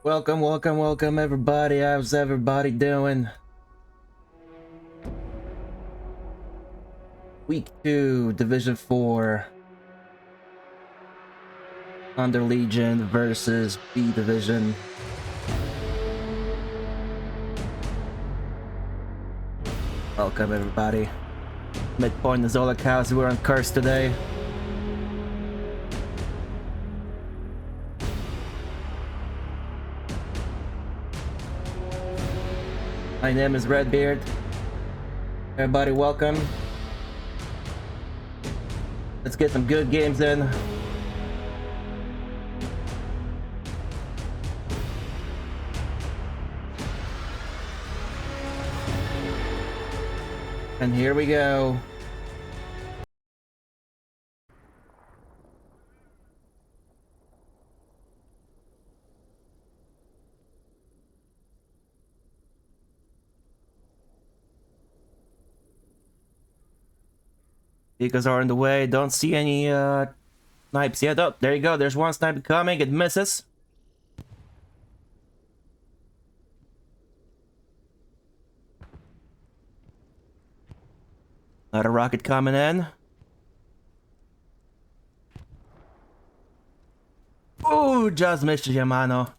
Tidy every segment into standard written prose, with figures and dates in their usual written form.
Welcome everybody. How's everybody doing? Week 2, Division 4. Condor Legion versus B Division. Welcome everybody. Midpoint is all accounts. We're on Curse today. My name is Redbeard. Everybody welcome. Let's get some good games in. And here we go. Vehicles are in the way. Don't see any snipes yet. Oh, there you go. There's one sniper coming. It misses. Another rocket coming in. Ooh, just missed you, mano.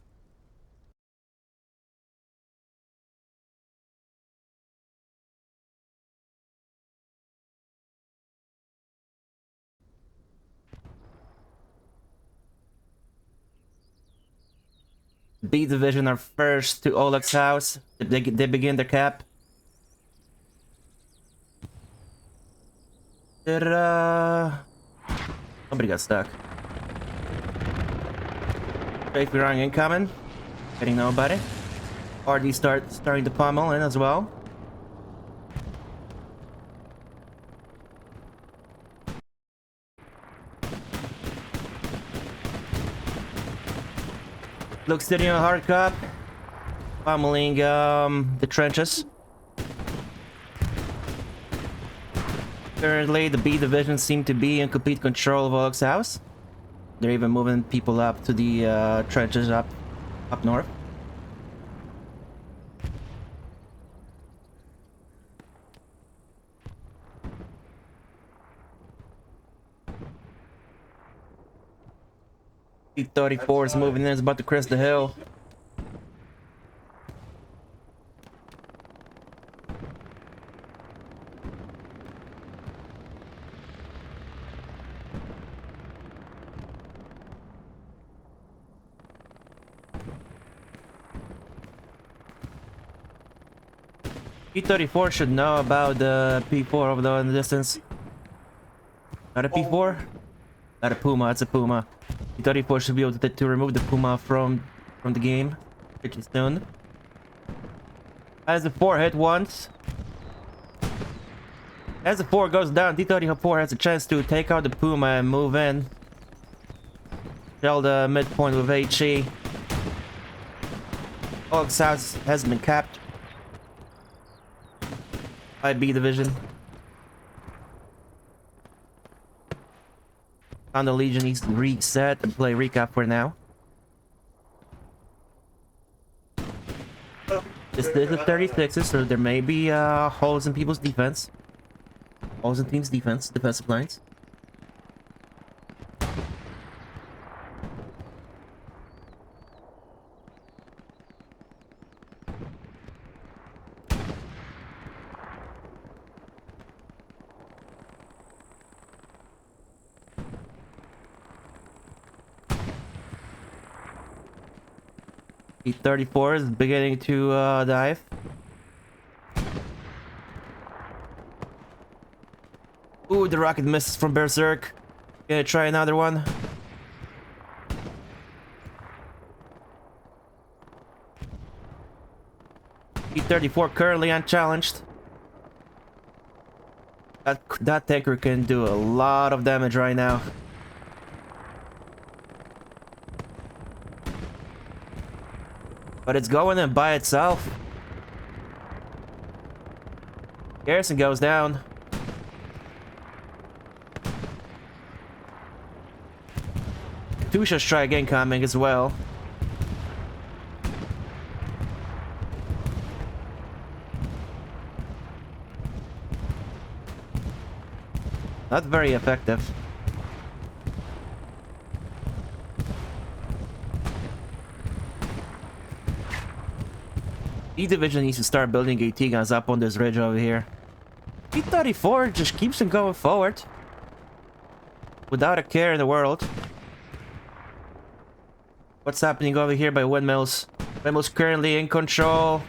B Division are first to Oleg's house. They begin their cap. Somebody got stuck. Safety run incoming. Getting nobody. RD starting to pummel in as well. Looks steady on hard cup. Pummeling the trenches. Currently, the B Division seem to be in complete control of Oleg's house. They're even moving people up to the trenches up north. T-34 is moving in, is about to crest the hill. T-34 should know about the P4 over there in the distance. Not a P4? Not a Puma, it's a Puma. T-34 should be able to remove the Puma from the game pretty soon. As the 4 hit once. As the 4 goes down, T-34 has a chance to take out the Puma and move in. Shell the midpoint with HE. Oleg's house has been capped by B Division. Condor Legion needs to reset and play recap for now. This is the 36s, so there may be holes in people's defense. Holes in team's defensive lines. T-34 is beginning to dive. Ooh, the rocket misses from Berserk. Gonna try another one. T-34 currently unchallenged. That tanker can do a lot of damage right now. But it's going in by itself. Garrison goes down. Tusha strike incoming as well. Not very effective. E Division needs to start building AT guns up on this ridge over here. T-34 just keeps on going forward. Without a care in the world. What's happening over here by windmills? Windmills currently in control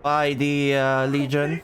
by the Legion.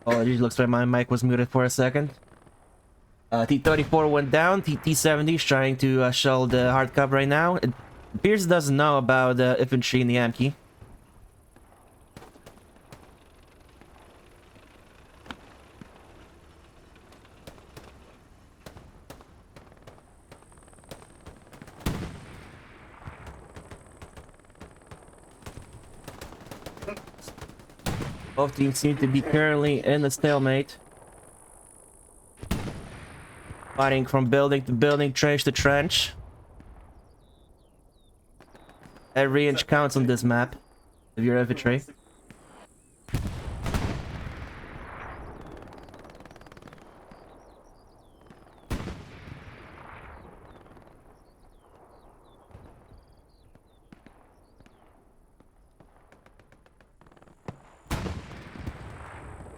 Oh, it looks like my mic was muted for a second. T-34 went down. T-70 is trying to shell the hard cover right now. Pierce doesn't know about infantry in the Amkey. Both teams seem to be currently in a stalemate. Fighting from building to building, trench to trench. Every inch counts on this map of your infantry.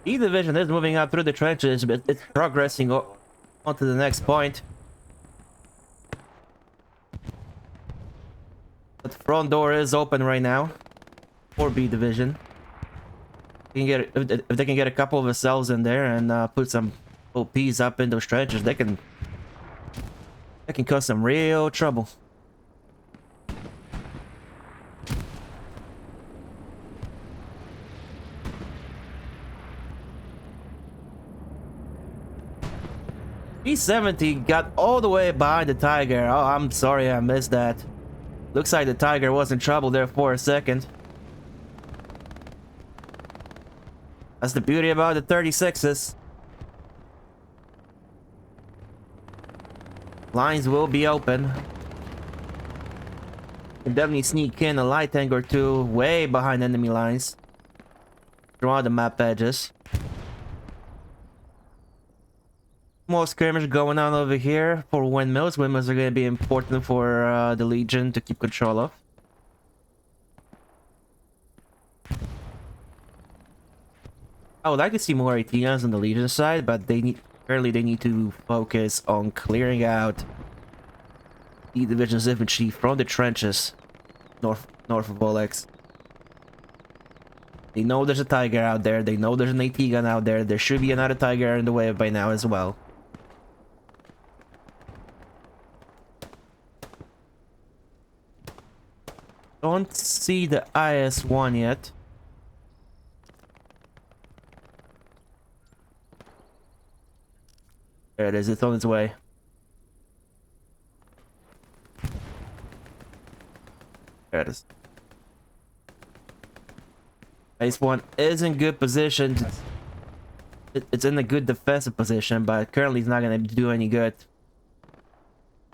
E Division is moving up through the trenches, but it's progressing on to the next point. The front door is open right now for B Division. If they can get a couple of cells in there and put some OPs up in those trenches, they can cause some real trouble. P-70 got all the way behind the Tiger. Oh, I'm sorry I missed that. Looks like the Tiger was in trouble there for a second. That's the beauty about the 36s. Lines will be open. Can definitely sneak in a light tank or two way behind enemy lines. Draw the map edges. More skirmish going on over here for windmills. Windmills are going to be important for the Legion to keep control of. I would like to see more AT guns on the Legion side, but they need to focus on clearing out the Division's infantry from the trenches north of Olex. They know there's a Tiger out there. They know there's an AT gun out there. There should be another Tiger in the way by now as well. Don't see the IS-1 yet. There it is. It's on its way. There it is. IS-1 is in good position. It's in a good defensive position, but currently it's not going to do any good.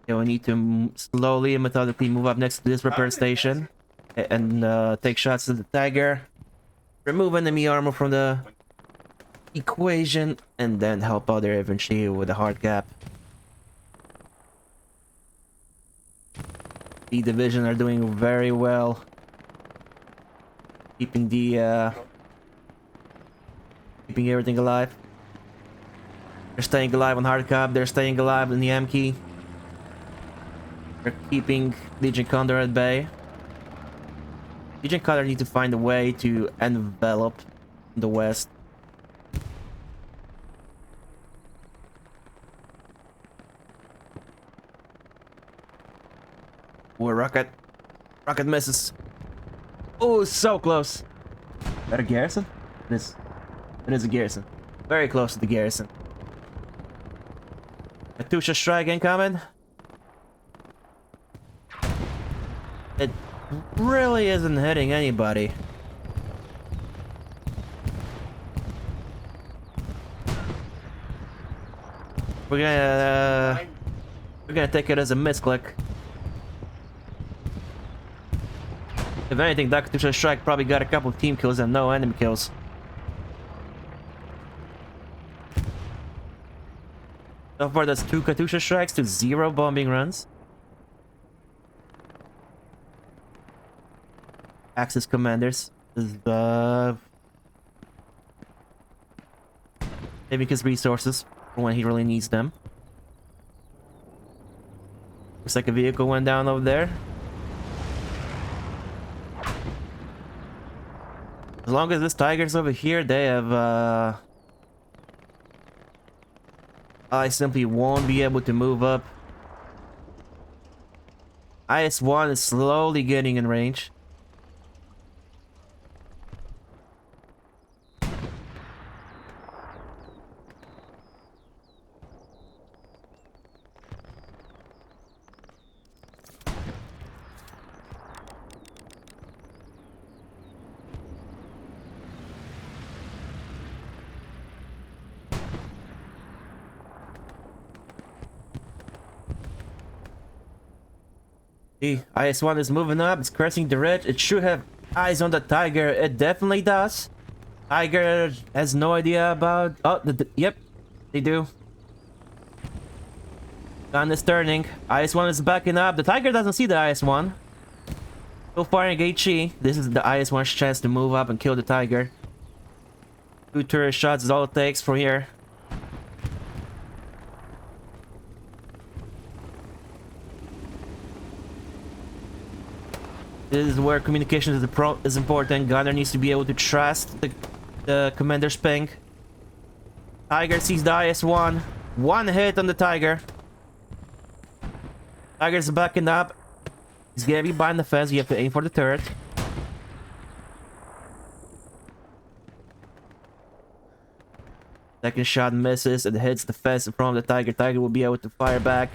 Okay, we need to slowly and methodically move up next to this repair station and take shots at the Tiger. remove enemy armor from the equation, and then help out their infantry with a hard cap. The division are doing very well, keeping keeping everything alive. They're staying alive on hard cap. They're staying alive in the M key. They're keeping Legion Condor at bay. Legion Condor need to find a way to envelop the west. Ooh, rocket misses. Oh, so close. Is that a garrison? It is a garrison. Very close to the garrison. Katusha strike incoming. It really isn't hitting anybody. We're gonna take it as a misclick. If anything, that Katusha strike probably got a couple of team kills and no enemy kills. So far, that's 2 Katusha strikes to 0 bombing runs. Axis commanders is saving his resources for when he really needs them. Looks like a vehicle went down over there. As long as this tiger's over here, they have I simply won't be able to move up. IS-1 is slowly getting in range. The IS-1 is moving up, it's crossing the ridge. It should have eyes on the tiger. It definitely does. Tiger has no idea about... Oh, yep, they do. Gun is turning. IS-1 is backing up. The tiger doesn't see the IS-1. Still firing HE. This is the IS-1's chance to move up and kill the tiger. 2 turret shots is all it takes from here. This is where communication is important. Gunner needs to be able to trust the commander's ping. Tiger sees the IS-1. 1 hit on the tiger. Tiger's backing up. He's gonna be behind the fence. You have to aim for the turret. Second shot misses. It hits the fence in front of the tiger. Tiger will be able to fire back.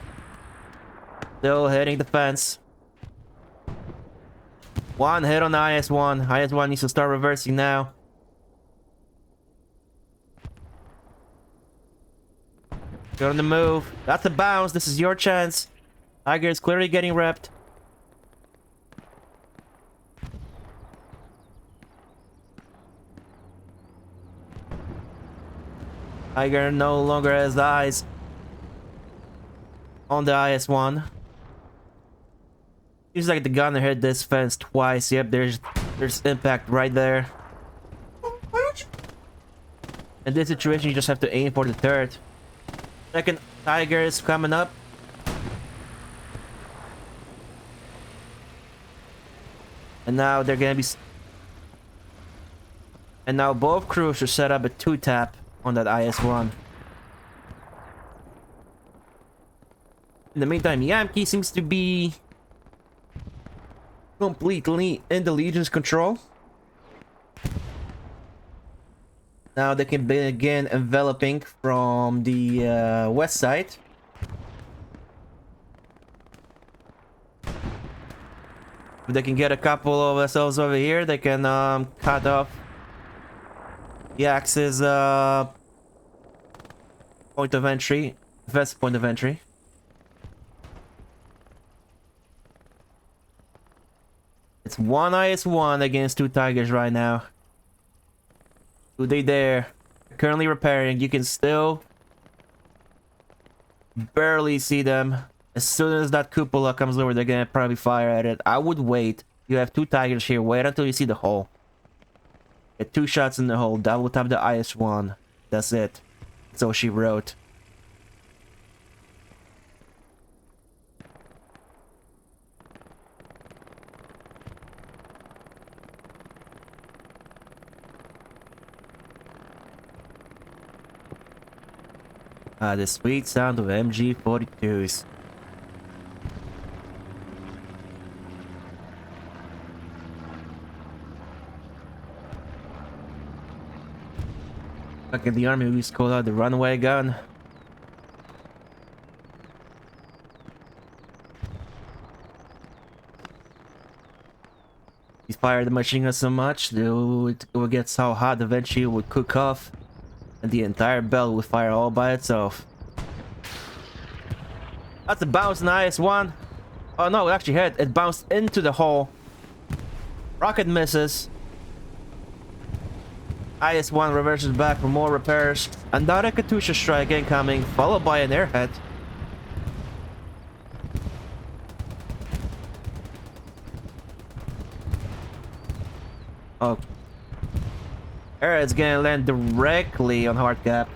Still hitting the fence. 1 hit on the IS-1. IS-1 needs to start reversing now. Go on the move. That's a bounce. This is your chance. Tiger is clearly getting repped. Tiger no longer has eyes on the IS-1. Seems like the gunner hit this fence twice. Yep, there's impact right there. In this situation, you just have to aim for the turret. Second tiger is coming up. And now they're gonna be... And now both crews should set up a 2-tap on that IS-1. In the meantime, Yamki seems to be completely in the Legion's control. Now they can begin enveloping from the west side. If they can get a couple of vessels over here, they can cut off the Axis point of entry, west point of entry. It's 1 IS-1 against 2 tigers right now. They there. Currently repairing. You can still barely see them. As soon as that cupola comes over, they're gonna probably fire at it. I would wait. You have 2 tigers here. Wait until you see the hole. Get 2 shots in the hole. That will tap the IS-1. That's it. So she wrote. The sweet sound of MG42s. Back in the army, we used to call out the runaway gun. He fired the machine gun so much, it would get so hot eventually it would cook off. And the entire belt would fire all by itself. That's a bounce in IS-1. Oh no, it actually hit. It bounced into the hole. Rocket misses. IS-1 reverses back for more repairs. Another Katusha strike incoming, followed by an airhead. Oh. Airhead's gonna land directly on Hardcap.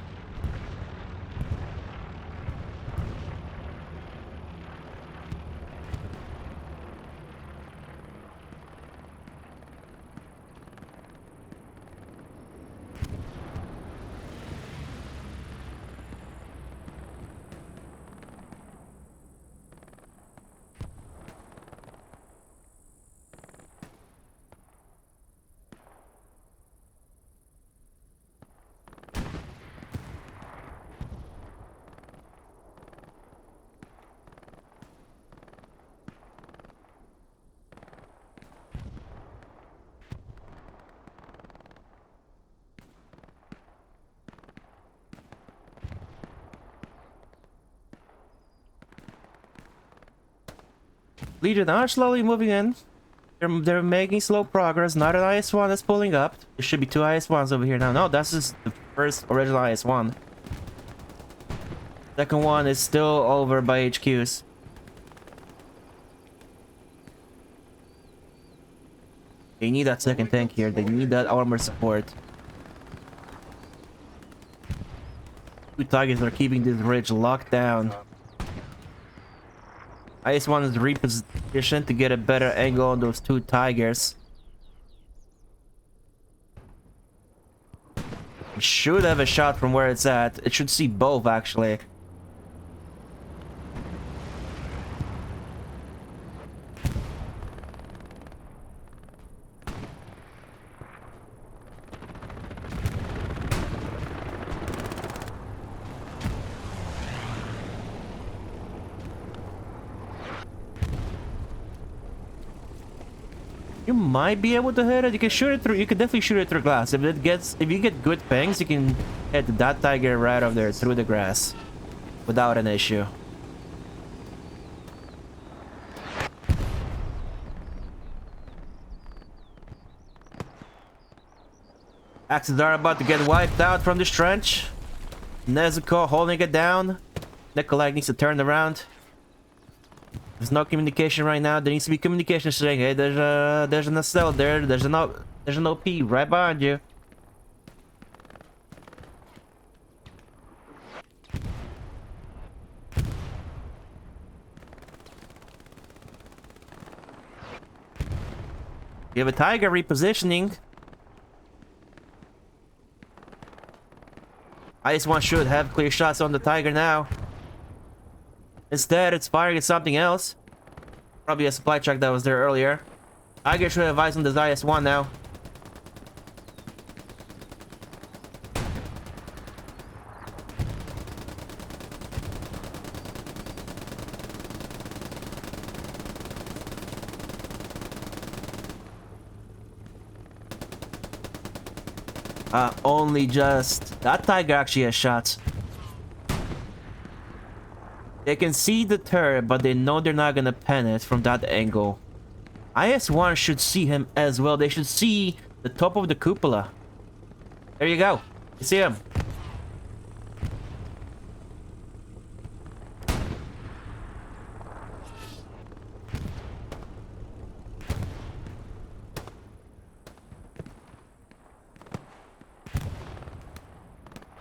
Legion are slowly moving in. They're making slow progress. Not an IS-1 that's pulling up. There should be 2 IS-1s over here now. No, that's just the first original IS-1. Second one is still over by HQs. They need that second tank here. They need that armor support. 2 Tigers are keeping this ridge locked down. IS-1 is repositioned to get a better angle on those 2 Tigers. It should have a shot from where it's at. It should see both, actually. You might be able to hit it. You can shoot it through. You can definitely shoot it through glass. If you get good pings, you can hit that Tiger right up there through the grass, without an issue. Axes are about to get wiped out from this trench. Nezuko holding it down. Nikolai needs to turn around. There's no communication right now. There needs to be communication saying, hey, there's an Estelle there. There's an OP right behind you. You have a Tiger repositioning. IS-1 should have clear shots on the Tiger now. Instead, it's firing at something else. Probably a supply truck that was there earlier. Tiger should have eyes on this IS-1 now. Only just... That Tiger actually has shots. They can see the turret, but they know they're not gonna pen it from that angle. IS-1 should see him as well. They should see the top of the cupola. There you go. You see him.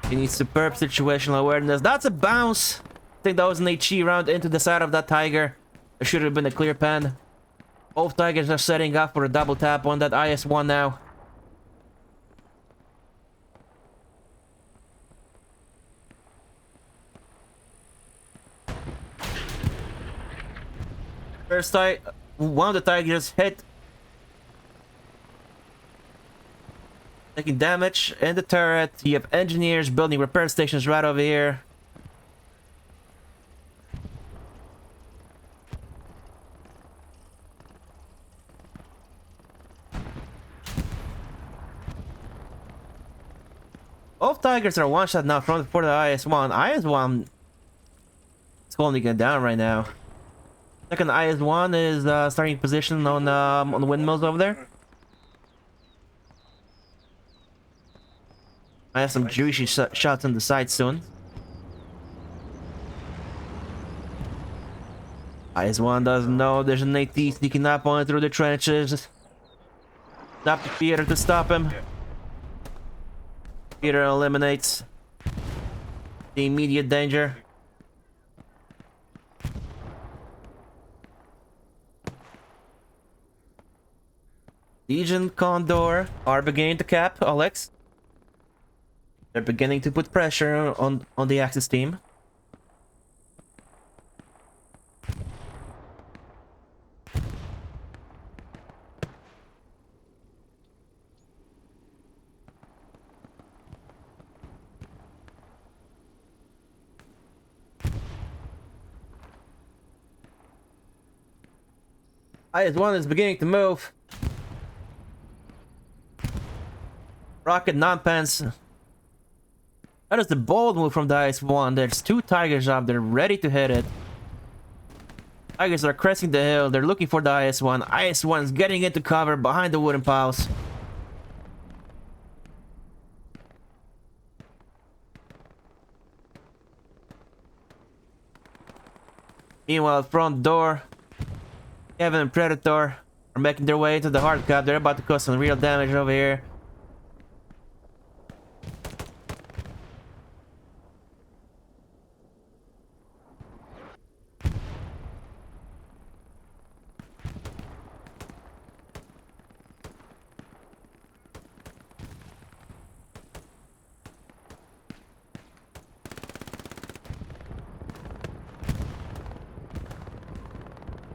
He needs superb situational awareness. That's a bounce. I think that was an HE round into the side of that tiger. There should have been a clear pen. Both tigers are setting up for a double tap on that IS-1 now. First one of the tigers hit. Taking damage in the turret. You have engineers building repair stations right over here. Both tigers are one shot now for the IS-1. IS-1 is holding it down right now. Second IS-1 is starting position on the windmills over there. I have some juicy shots on the side soon. IS-1 doesn't know there's an AT sneaking up on it through the trenches. Stop the Peter to stop him. Peter eliminates the immediate danger. Legion, Condor are beginning to cap Alex. They're beginning to put pressure on the Axis team. IS-1 is beginning to move. Rocket non-pens. That is the bold move from the IS-1. There's two tigers up there ready to hit it. Tigers are cresting the hill. They're looking for the IS-1. IS-1 is getting into cover behind the wooden piles. Meanwhile, front door, Kevin and Predator are making their way into the hard cap. They're about to cause some real damage over here.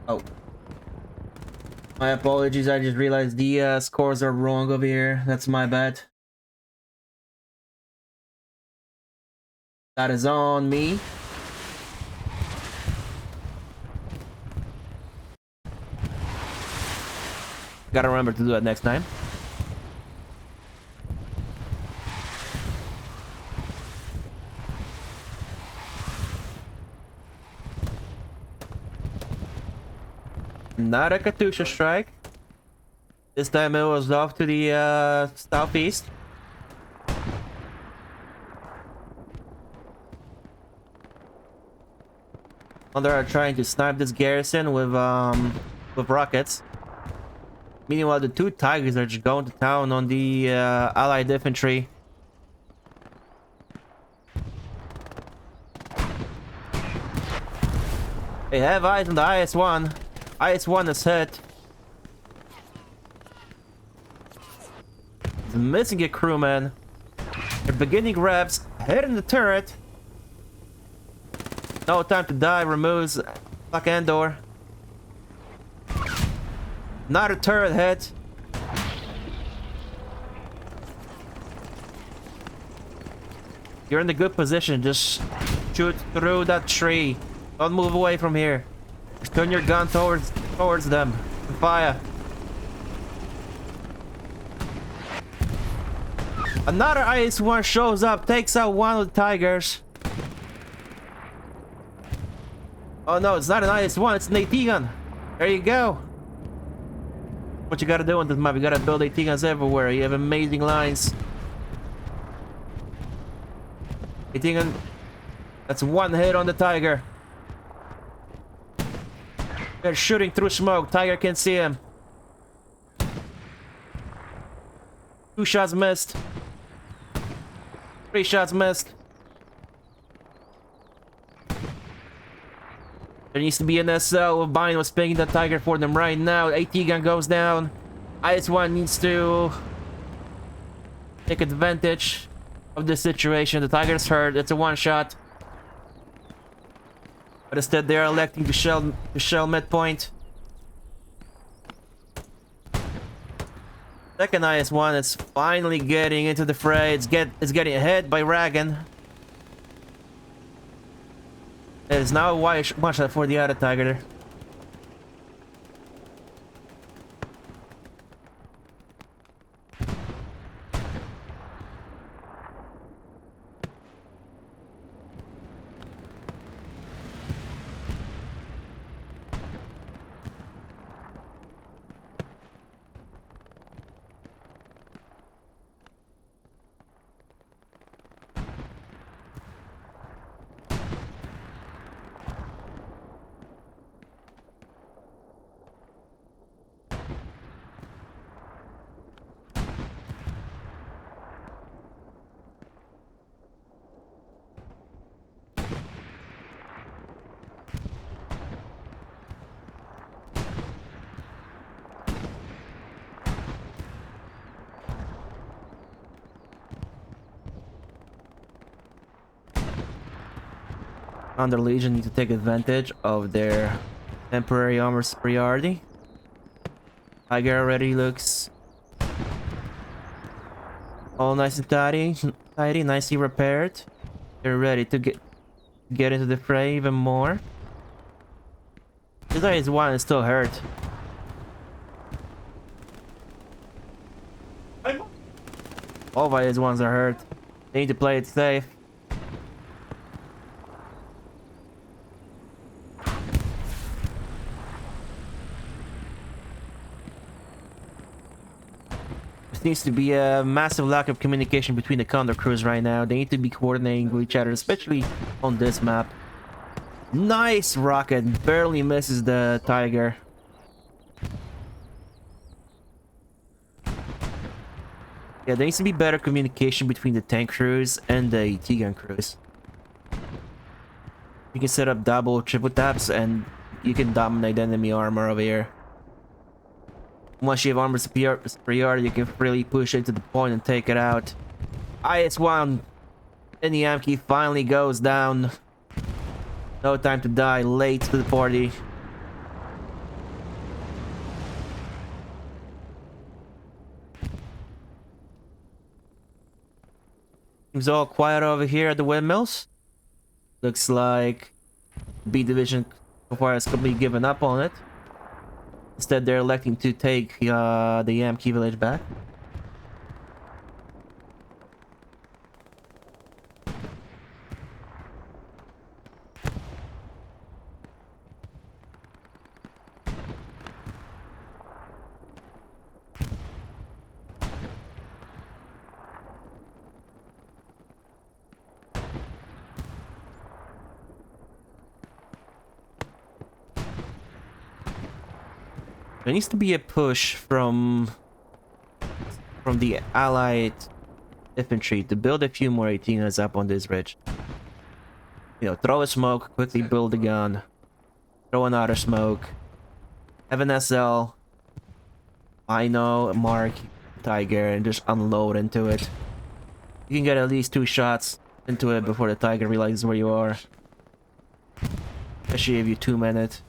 Oh. My apologies, I just realized the scores are wrong over here. That's my bad. That is on me. Gotta remember to do that next time. Not a Katusha strike. This time it was off to the southeast. Condor are trying to snipe this garrison with rockets. Meanwhile, the two tigers are just going to town on the allied infantry. They have eyes on the IS-1. IS-1 is hit. He's missing a crewman. They're beginning reps, hitting the turret. No time to die, removes Black Condor. Not a turret hit. You're in a good position, just shoot through that tree. Don't move away from here. Just turn your gun towards them and fire. Another IS-1 shows up, takes out one of the tigers. Oh no, it's not an IS-1, it's an AT gun. There you go. What you gotta do on this map, you gotta build AT guns everywhere. You have amazing lines. Hitting on... That's one hit on the tiger. They're shooting through smoke. Tiger can't see him. 2 shots missed. 3 shots missed. There needs to be an SL. Bine was picking the tiger for them right now. AT gun goes down. IS-1 needs to take advantage of the situation. The tiger's hurt. It's a one-shot. But instead, they are electing to shell midpoint. Second IS-1 is finally getting into the fray. It's getting hit by Ragan. It is now a one shot for the other tiger there. Under Legion need to take advantage of their temporary armor superiority. Tiger already looks all nice and tidy, nicely repaired. They're ready to get into the fray even more. This guy is one is still hurt. All of his ones are hurt. They need to play it safe. Needs to be a massive lack of communication between the Condor crews right now. They need to be coordinating with each other, especially on this map. Nice rocket, barely misses the tiger. Yeah, there needs to be better communication between the tank crews and the T-gun crews. You can set up double, triple taps, and you can dominate enemy armor over here. Once you have armor superiority, you can freely push into the point and take it out. IS-1 in the Yankee finally goes down. No time to die, late to the party. Seems all quiet over here at the windmills. Looks like B Division so far has completely given up on it. Instead, they're electing to take the Yankee village back. There needs to be a push from the allied infantry to build a few more 18s up on this ridge. You know, throw a smoke, quickly build a gun, throw another smoke, have an SL, I know, mark, tiger, and just unload into it. You can get at least 2 shots into it before the tiger realizes where you are. Especially if you 2-minute.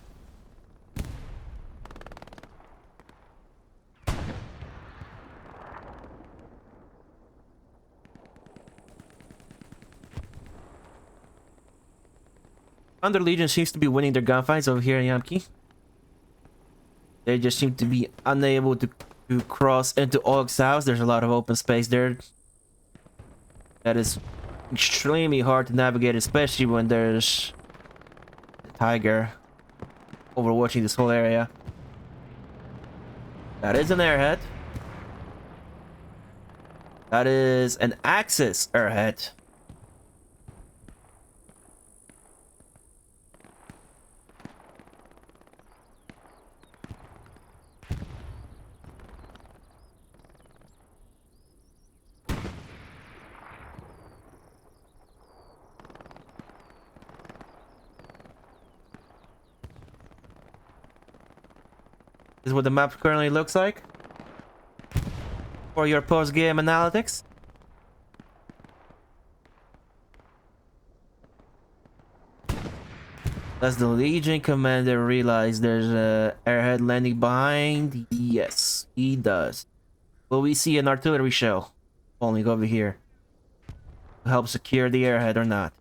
Under Legion seems to be winning their gunfights over here in Yamki. They just seem to be unable to cross into Og's house. There's a lot of open space there. That is extremely hard to navigate, especially when there's a tiger overwatching this whole area. That is an airhead. That is an Axis airhead. This is what the map currently looks like for your post-game analytics. Does the Legion commander realize there's a airhead landing behind? Yes, he does. Will we see an artillery shell falling over here to help secure the airhead or not?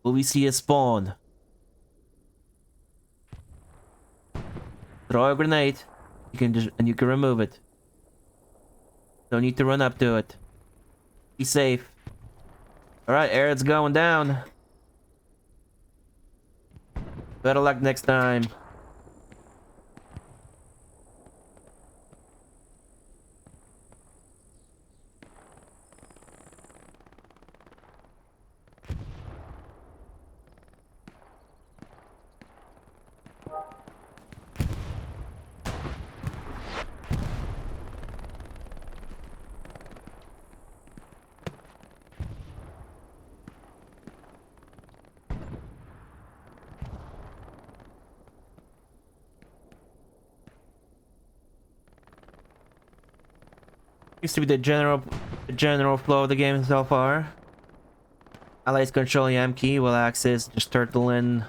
Will we see a spawn? Throw a grenade. You can remove it. Don't need to run up to it. Be safe. Alright, airhead's going down. Better luck next time. Used to be the general flow of the game so far. Allies controlling M key will access just Turtle and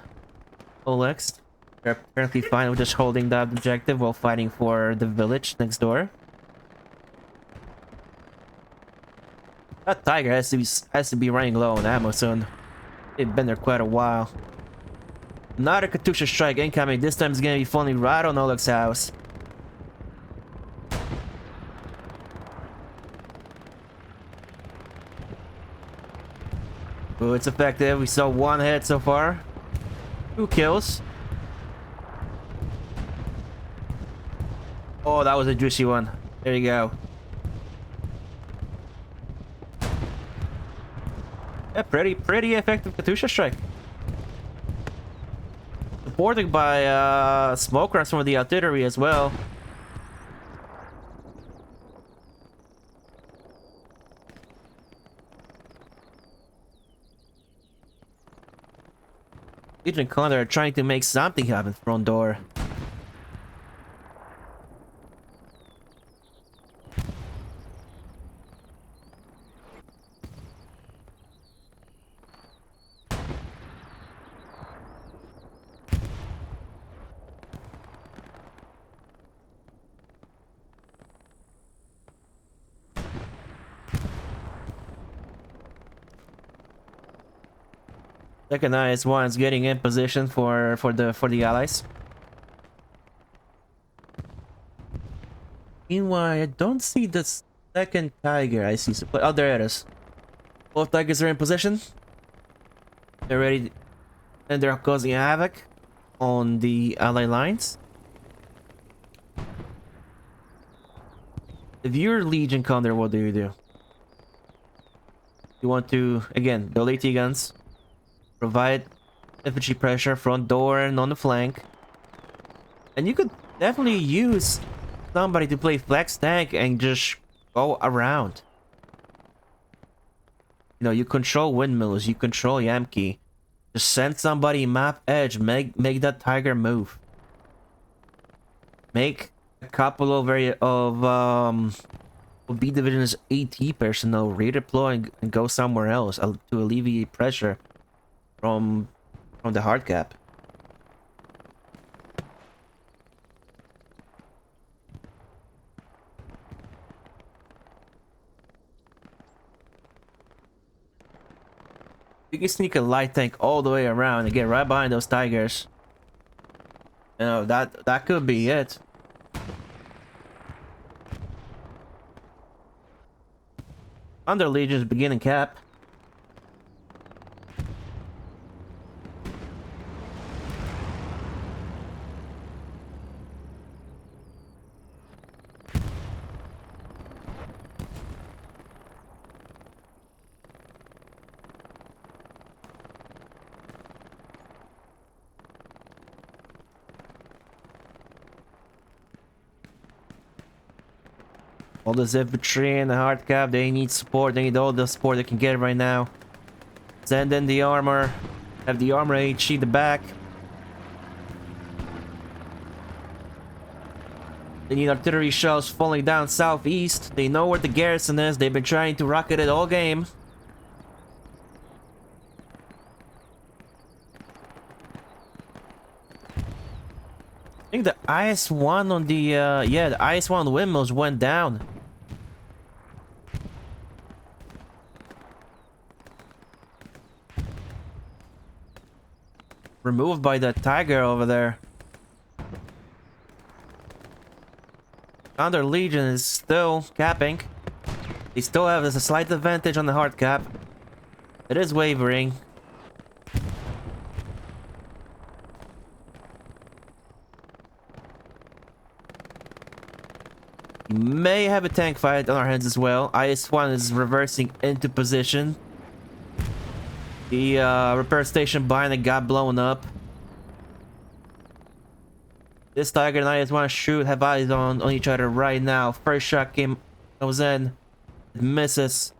Olex. They're apparently fine with just holding that objective while fighting for the village next door. That Tiger has to be running low on ammo soon. They've been there quite a while. Another Katusha strike incoming. This time it's gonna be falling right on Olex's house. Oh, it's effective. We saw one hit so far. 2 kills. Oh, that was a juicy one. There you go. Yeah, pretty effective Katusha strike. Supported by smoke rounds from the artillery as well. Legion and Condor are trying to make something happen front door. Second IS-1's getting in position for the allies. Meanwhile, I don't see the second Tiger. I see. Oh, there it is. Both Tigers are in position. They're ready, and they're causing havoc on the ally lines. If you're Legion Condor, what do? You want to, again, the LAT guns. Provide infantry pressure front door and on the flank. And you could definitely use somebody to play flex tank and just go around. You know, you control windmills, you control Yamki. Just send somebody map edge, make that Tiger move. Make a couple of B Division's AT personnel redeploy and go somewhere else to alleviate pressure from the hard cap. You can sneak a light tank all the way around and get right behind those Tigers. You know, that could be it. Under Legion's beginning cap. All the infantry and the hard cap, they need support. They need all the support they can get right now. Send in the armor. Have the armor HE the back. They need artillery shells falling down southeast. They know where the garrison is. They've been trying to rocket it all game. I think the IS-1 on the, yeah, the IS-1 on the windmills went down. Removed by the Tiger over there. Condor Legion is still capping. They still have a slight advantage on the hard cap. It is wavering. We may have a tank fight on our hands as well. IS-1 is reversing into position. The repair station behind it got blown up. This Tiger and IS-1 shoot have eyes on each other right now. First shot goes in. It misses.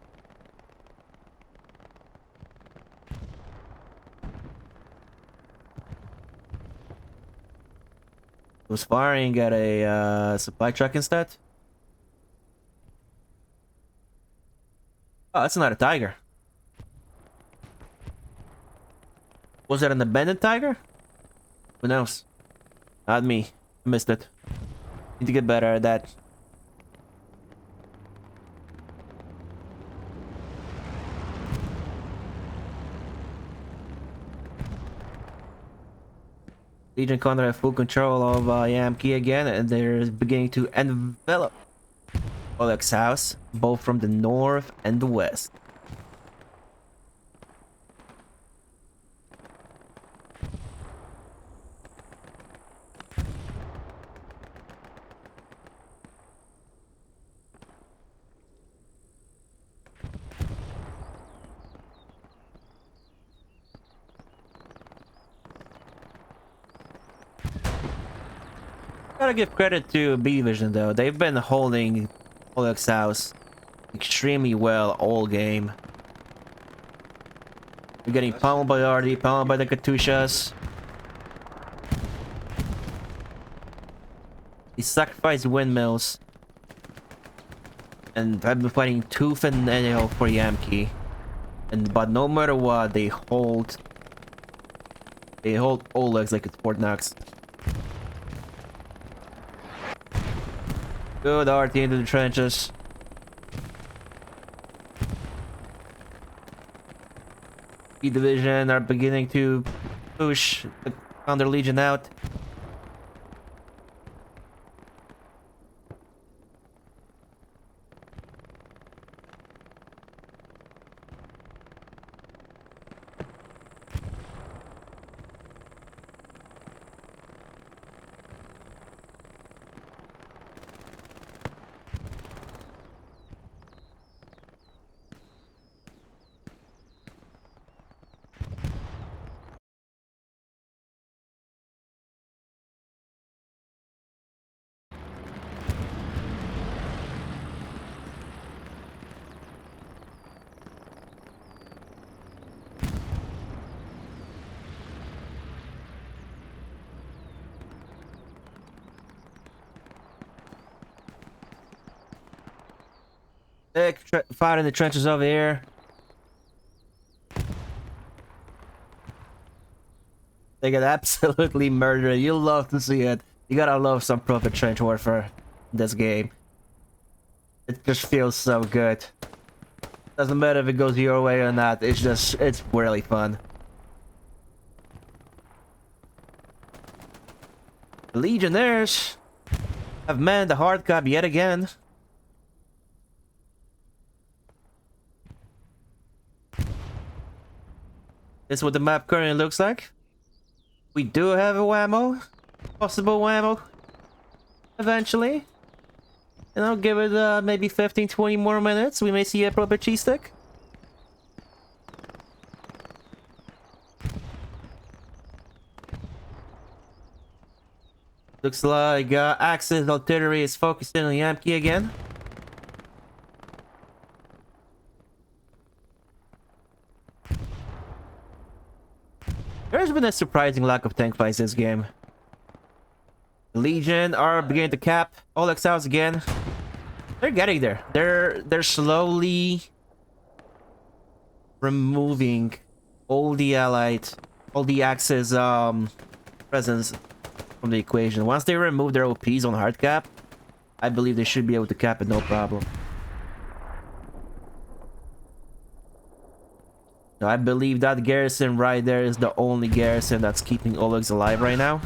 Was firing at a supply truck instead. Oh, that's not a Tiger. Was that an abandoned Tiger? Who knows? Not me. I missed it. Need to get better at that. Legion Condor have full control of Yamki again, and they're beginning to envelop Oleg's house, both from the north and the west. Gotta give credit to B Division though. They've been holding Oleg's house extremely well all game. We're getting pummeled by the RD, pummeled by the Katyushas. He sacrificed windmills. And I've been fighting tooth and nail for Yamki. But no matter what, they hold Oleg's like it's Fort Knox. Good RT into the trenches. B Division are beginning to push the Condor Legion out. Fight in the trenches over here. They get absolutely murdered. You love to see it. You gotta love some proper trench warfare in this game. It just feels so good. Doesn't matter if it goes your way or not. It's really fun. The Legionnaires have manned the hard cap yet again. This is what the map currently looks like. We do have a whammo. Possible whammo. Eventually. And I'll give it maybe 15-20 more minutes. We may see a proper cheese stick. Looks like Axis artillery is focusing on Yamki again. There's been a surprising lack of tank fights this game. Legion are beginning to cap Oleg's house again. They're getting there. They're slowly removing all the Axis presence from the equation. Once they remove their OPs on hard cap, I believe they should be able to cap it no problem. So I believe that garrison right there is the only garrison that's keeping Oleg's alive right now.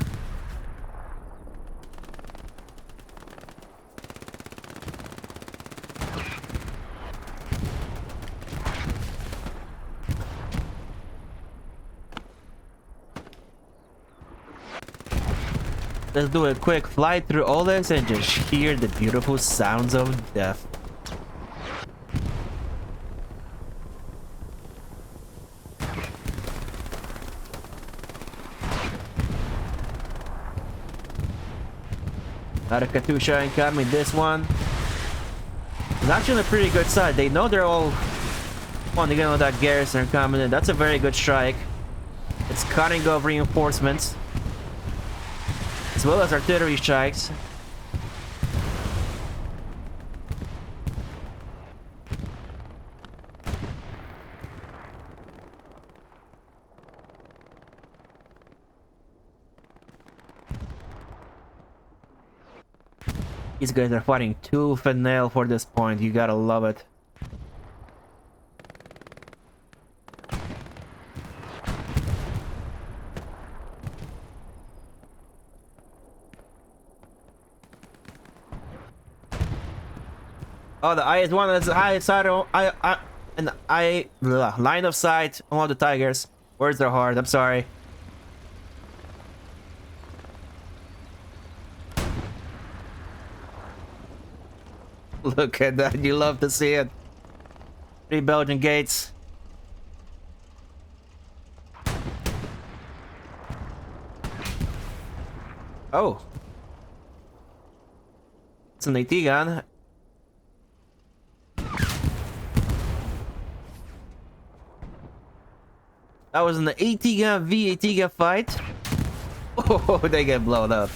Let's do a quick flight through Oleg's and just hear the beautiful sounds of death. Not a Katusha incoming. This one is actually a pretty good side. They know they're all on to get on that garrison coming in. That's a very good strike. It's cutting off reinforcements as well as artillery strikes. These guys are fighting tooth and nail for this point. You gotta love it. Oh, the IS-1 is the highest side on line of sight on all the Tigers. Words are hard. I'm sorry. Look at that. You love to see it. 3 Belgian gates. Oh. It's an AT gun. That was an AT gun v AT gun fight. Oh, they get blown up.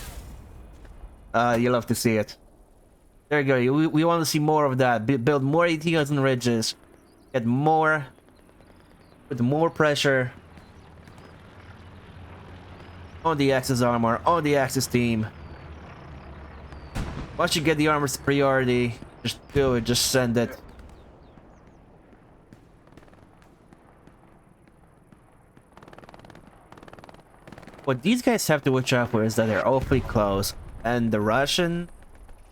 You love to see it. There you go. We want to see more of that. Build more AT guns and ridges. Get more. With more pressure. On the Axis armor. On the Axis team. Once you get the armor superiority, just do it. Just send it. What these guys have to watch out for is that they're awfully close. And the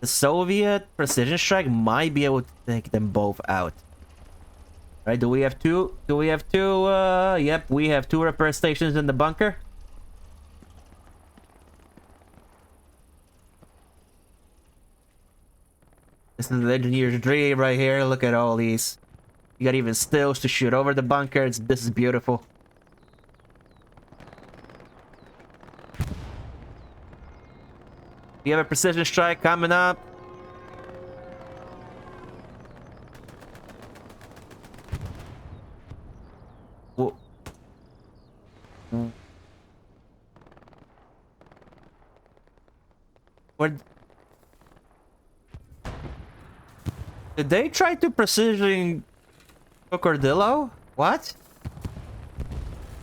Soviet precision strike might be able to take them both out. Right, do we have two? Yep, we have 2 repair stations in the bunker. This is the engineer's dream right here. Look at all these. You got even stills to shoot over the bunker. This is beautiful. You have a precision strike coming up. Whoa. Where did they try to precision Crocodillo? What?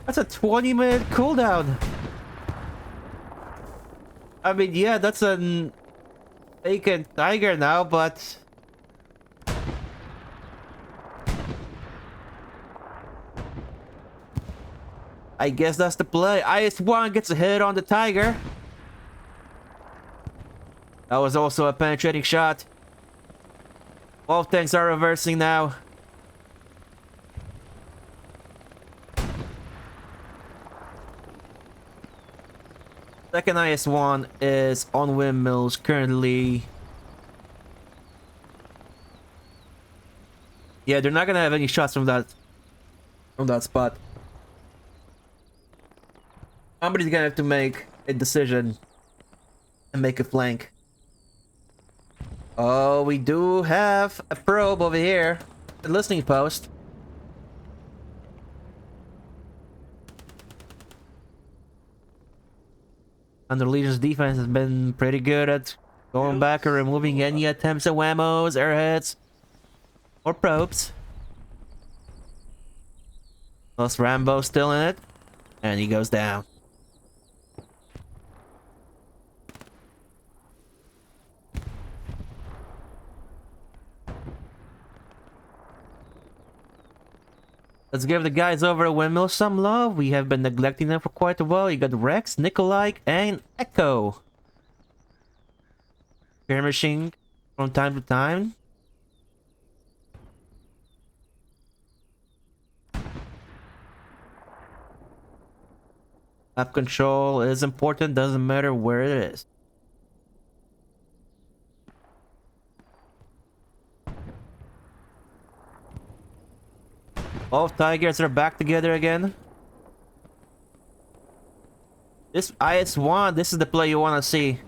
That's a 20-minute cooldown. I mean, yeah, that's an vacant Tiger now, but I guess that's the play. IS-1 gets a hit on the Tiger. That was also a penetrating shot. Both tanks are reversing now. Second IS-1 is on windmills currently. Yeah, they're not gonna have any shots from that spot. Somebody's gonna have to make a decision and make a flank. Oh, we do have a probe over here. A listening post. Under Legion's defense has been pretty good at going back and removing any attempts at whammos, airheads, or probes. Plus Rambo's still in it, and he goes down. Let's give the guys over at Windmill some love. We have been neglecting them for quite a while. You got Rex, Nikolai, and Echo. Skirmishing from time to time. Map control is important, doesn't matter where it is. Both Tigers are back together again. This IS-1, this is the play you want to see.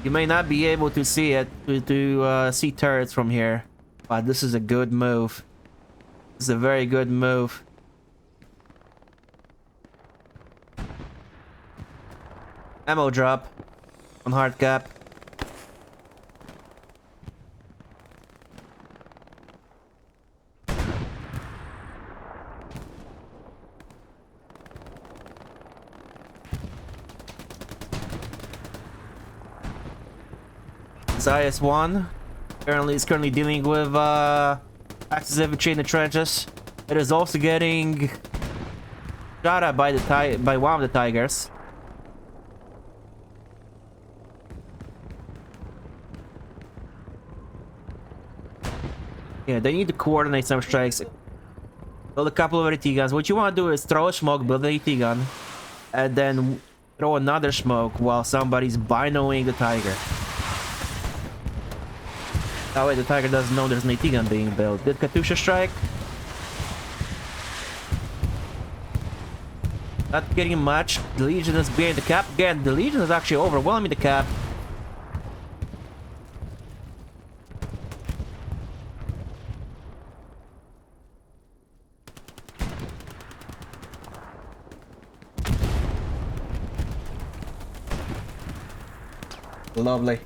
You may not be able to see it, to see turrets from here. But this is a good move. This is a very good move. Ammo drop on hard cap. IS-1 is currently dealing with Axis infantry in the trenches. It is also getting shot at by one of the Tigers. Yeah, they need to coordinate some strikes. Build a couple of AT guns. What you want to do is throw a smoke, build an AT gun, and then throw another smoke while somebody's binoing the Tiger. That way the Tiger doesn't know there's an AT gun being built. Did Katusha strike? Not getting much. The Legion is behind the cap. Again, the Legion is actually overwhelming the cap. Lovely.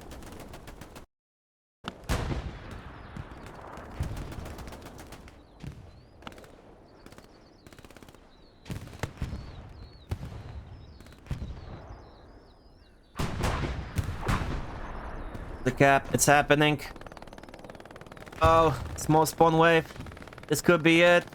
The cap, it's happening. Oh, small spawn wave. This could be it.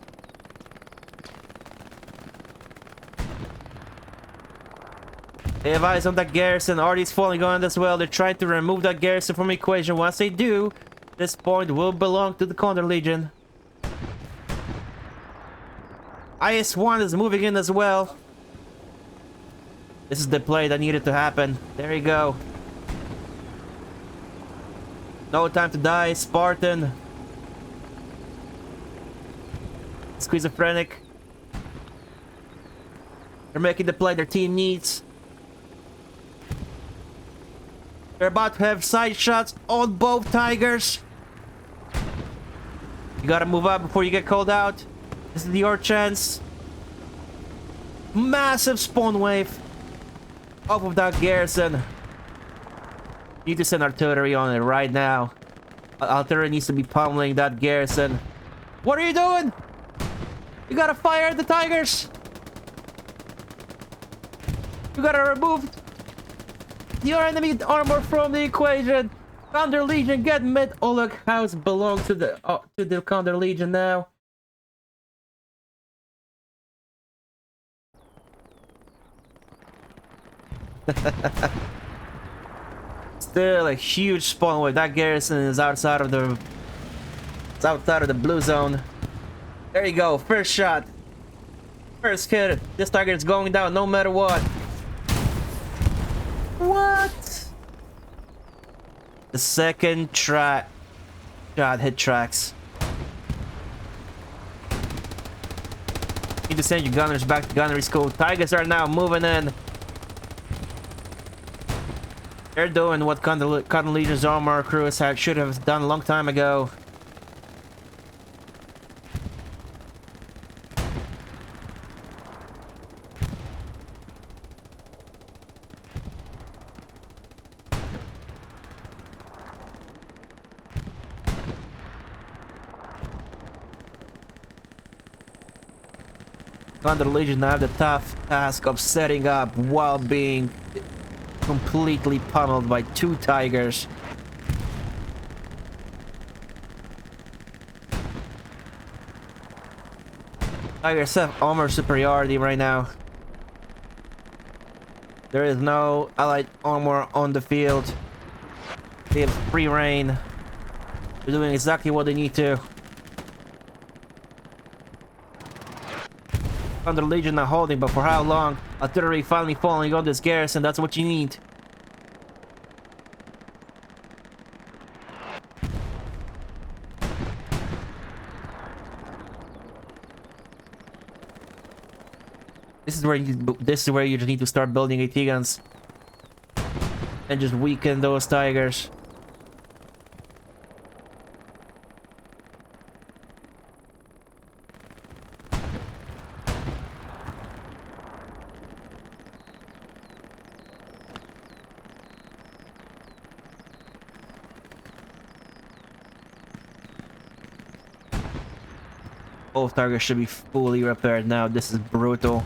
They have eyes on that garrison. Artie's falling on as well. They're trying to remove that garrison from the equation. Once they do, this point will belong to the Condor Legion. IS-1 is moving in as well. This is the play that needed to happen. There you go. No time to die, Spartan. Schizophrenic. They're making the play their team needs. They're about to have side shots on both Tigers. You gotta move up before you get called out. This is your chance. Massive spawn wave off of that garrison. Need to send artillery on it right now. Artillery needs to be pummeling that garrison. What are you doing? You gotta fire at the Tigers. You gotta remove your enemy armor from the equation. Condor Legion, get mid. Oleg House belongs to the Condor Legion now. Still a huge spawn wave. That garrison is outside of the blue zone. There you go. First shot. First hit. This target is going down no matter what. What? The second shot hit tracks. Need to send your gunners back to gunnery school. Tigers are now moving in. They're doing what Condor Legion's armor crew should have done a long time ago. Condor Legion have the tough task of setting up while being completely pummeled by 2 tigers. Tigers have armor superiority right now. There is no allied armor on the field. They have free reign. They're doing exactly what they need to. Under Legion are holding, but for how long? Artillery finally falling on this garrison, that's what you need. This is where you just need to start building AT guns. And just weaken those tigers. Both targets should be fully repaired now. This is brutal.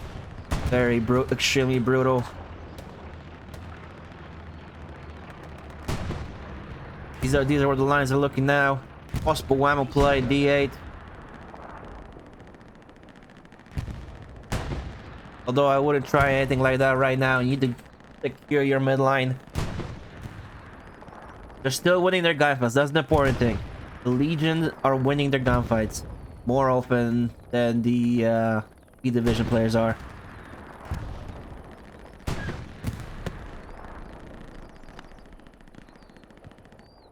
Very extremely brutal. These are where the lines are looking now. Possible whammo play, D8. Although I wouldn't try anything like that right now. You need to secure your midline. They're still winning their gunfights. That's the important thing. The Legion are winning their gunfights more often than the B Division players are.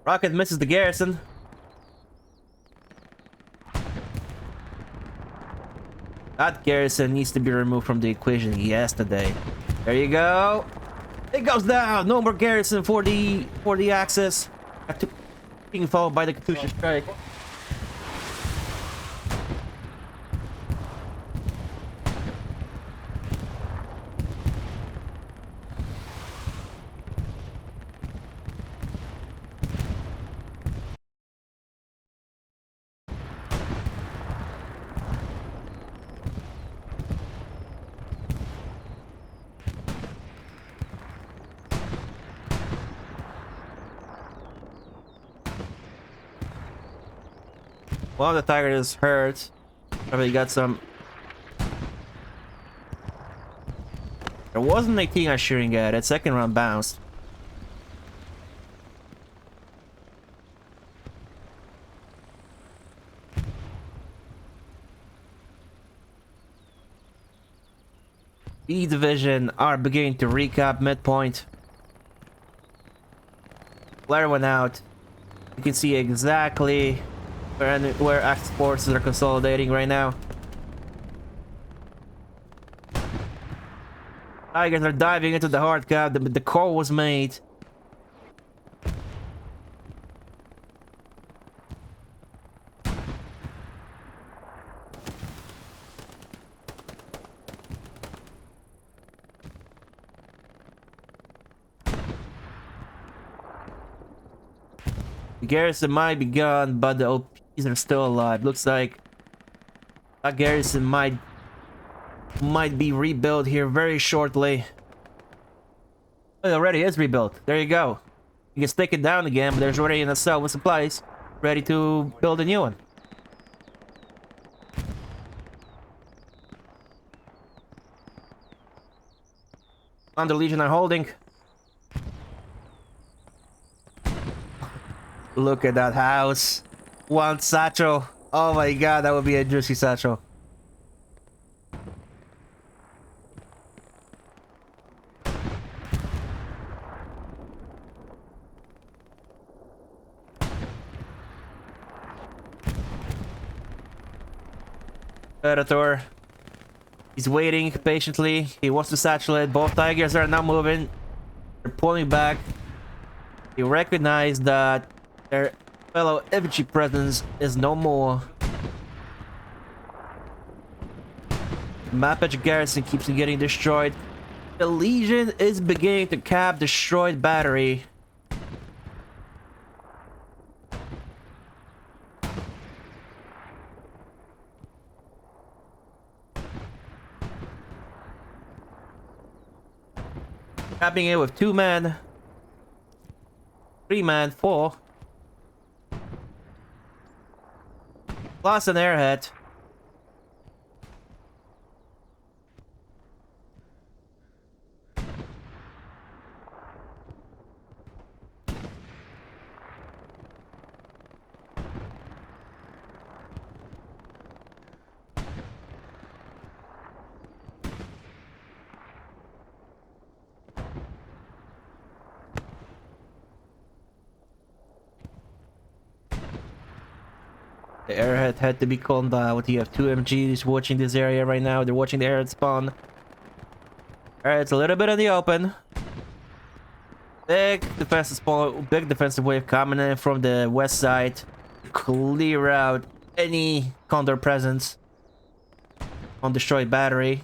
Rocket misses the garrison. That garrison needs to be removed from the equation yesterday. There you go. It goes down. No more garrison for the Axis. Being followed by the Katusha strike. One of the tigers is hurt. Probably got some. There wasn't a team I'm shooting at. That second round bounced. B Division are beginning to recap midpoint. Flare went out. You can see exactly where Axis forces are consolidating right now. Tigers are diving into the hard cap. The call was made. The garrison might be gone, but the OPs are still alive. Looks like that garrison might be rebuilt here very shortly. It already is rebuilt. There you go. You can stick it down again, but there's already a cell with supplies ready to build a new one. Under Legion are holding. Look at that house. One satchel. Oh my god, that would be a juicy satchel. Predator. He's waiting patiently. He wants to satchel it. Both tigers are now moving. They're pulling back. They recognize that their fellow infantry presence is no more. Map edge garrison keeps getting destroyed. The Legion is beginning to cap destroyed battery. Tapping it with 2 men. 3 men, 4. Plus an airhead. The airhead had to be called out. You have 2 MGs watching this area right now. They're watching the airhead spawn. Alright, it's a little bit in the open. Big defensive spawn, big defensive wave coming in from the west side. Clear out any Condor presence on destroyed battery.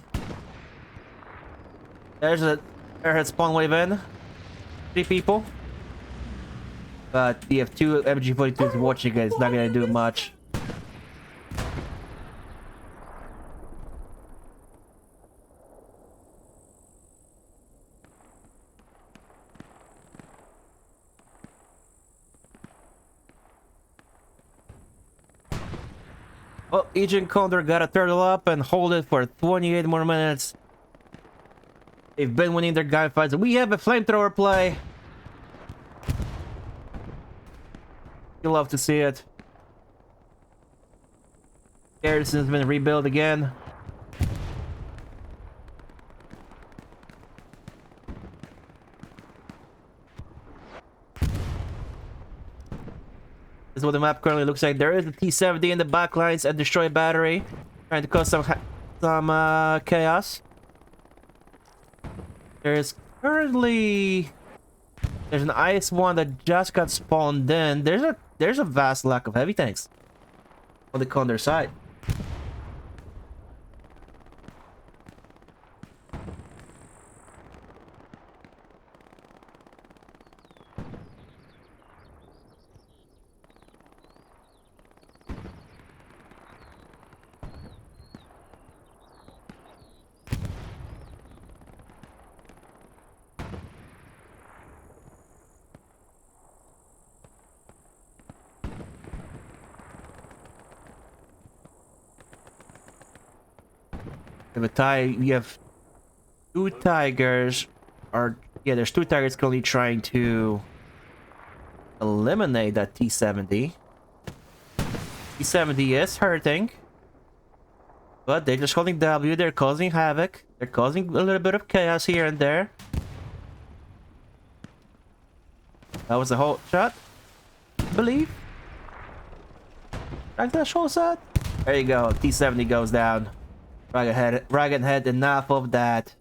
There's an airhead spawn wave in. 3 people. But you have 2 MG42s watching it. It's not gonna do much. Well, Agent Condor gotta turtle up and hold it for 28 more minutes. They've been winning their gunfights. We have a flamethrower play. You love to see it. Garrison's been rebuilt again. This is what the map currently looks like. There is a T-70 in the back lines and destroyed battery, trying to cause some chaos. There's currently an IS-1 that just got spawned in. There's a vast lack of heavy tanks on the Condor side. You have 2 tigers, there's 2 tigers currently trying to eliminate that T-70. T-70 is hurting, but they're just holding W. They're causing havoc. They're causing a little bit of chaos here and there. That was a whole shot, I believe. Like that whole shot. There you go. T-70 goes down. Ragged head, enough of that.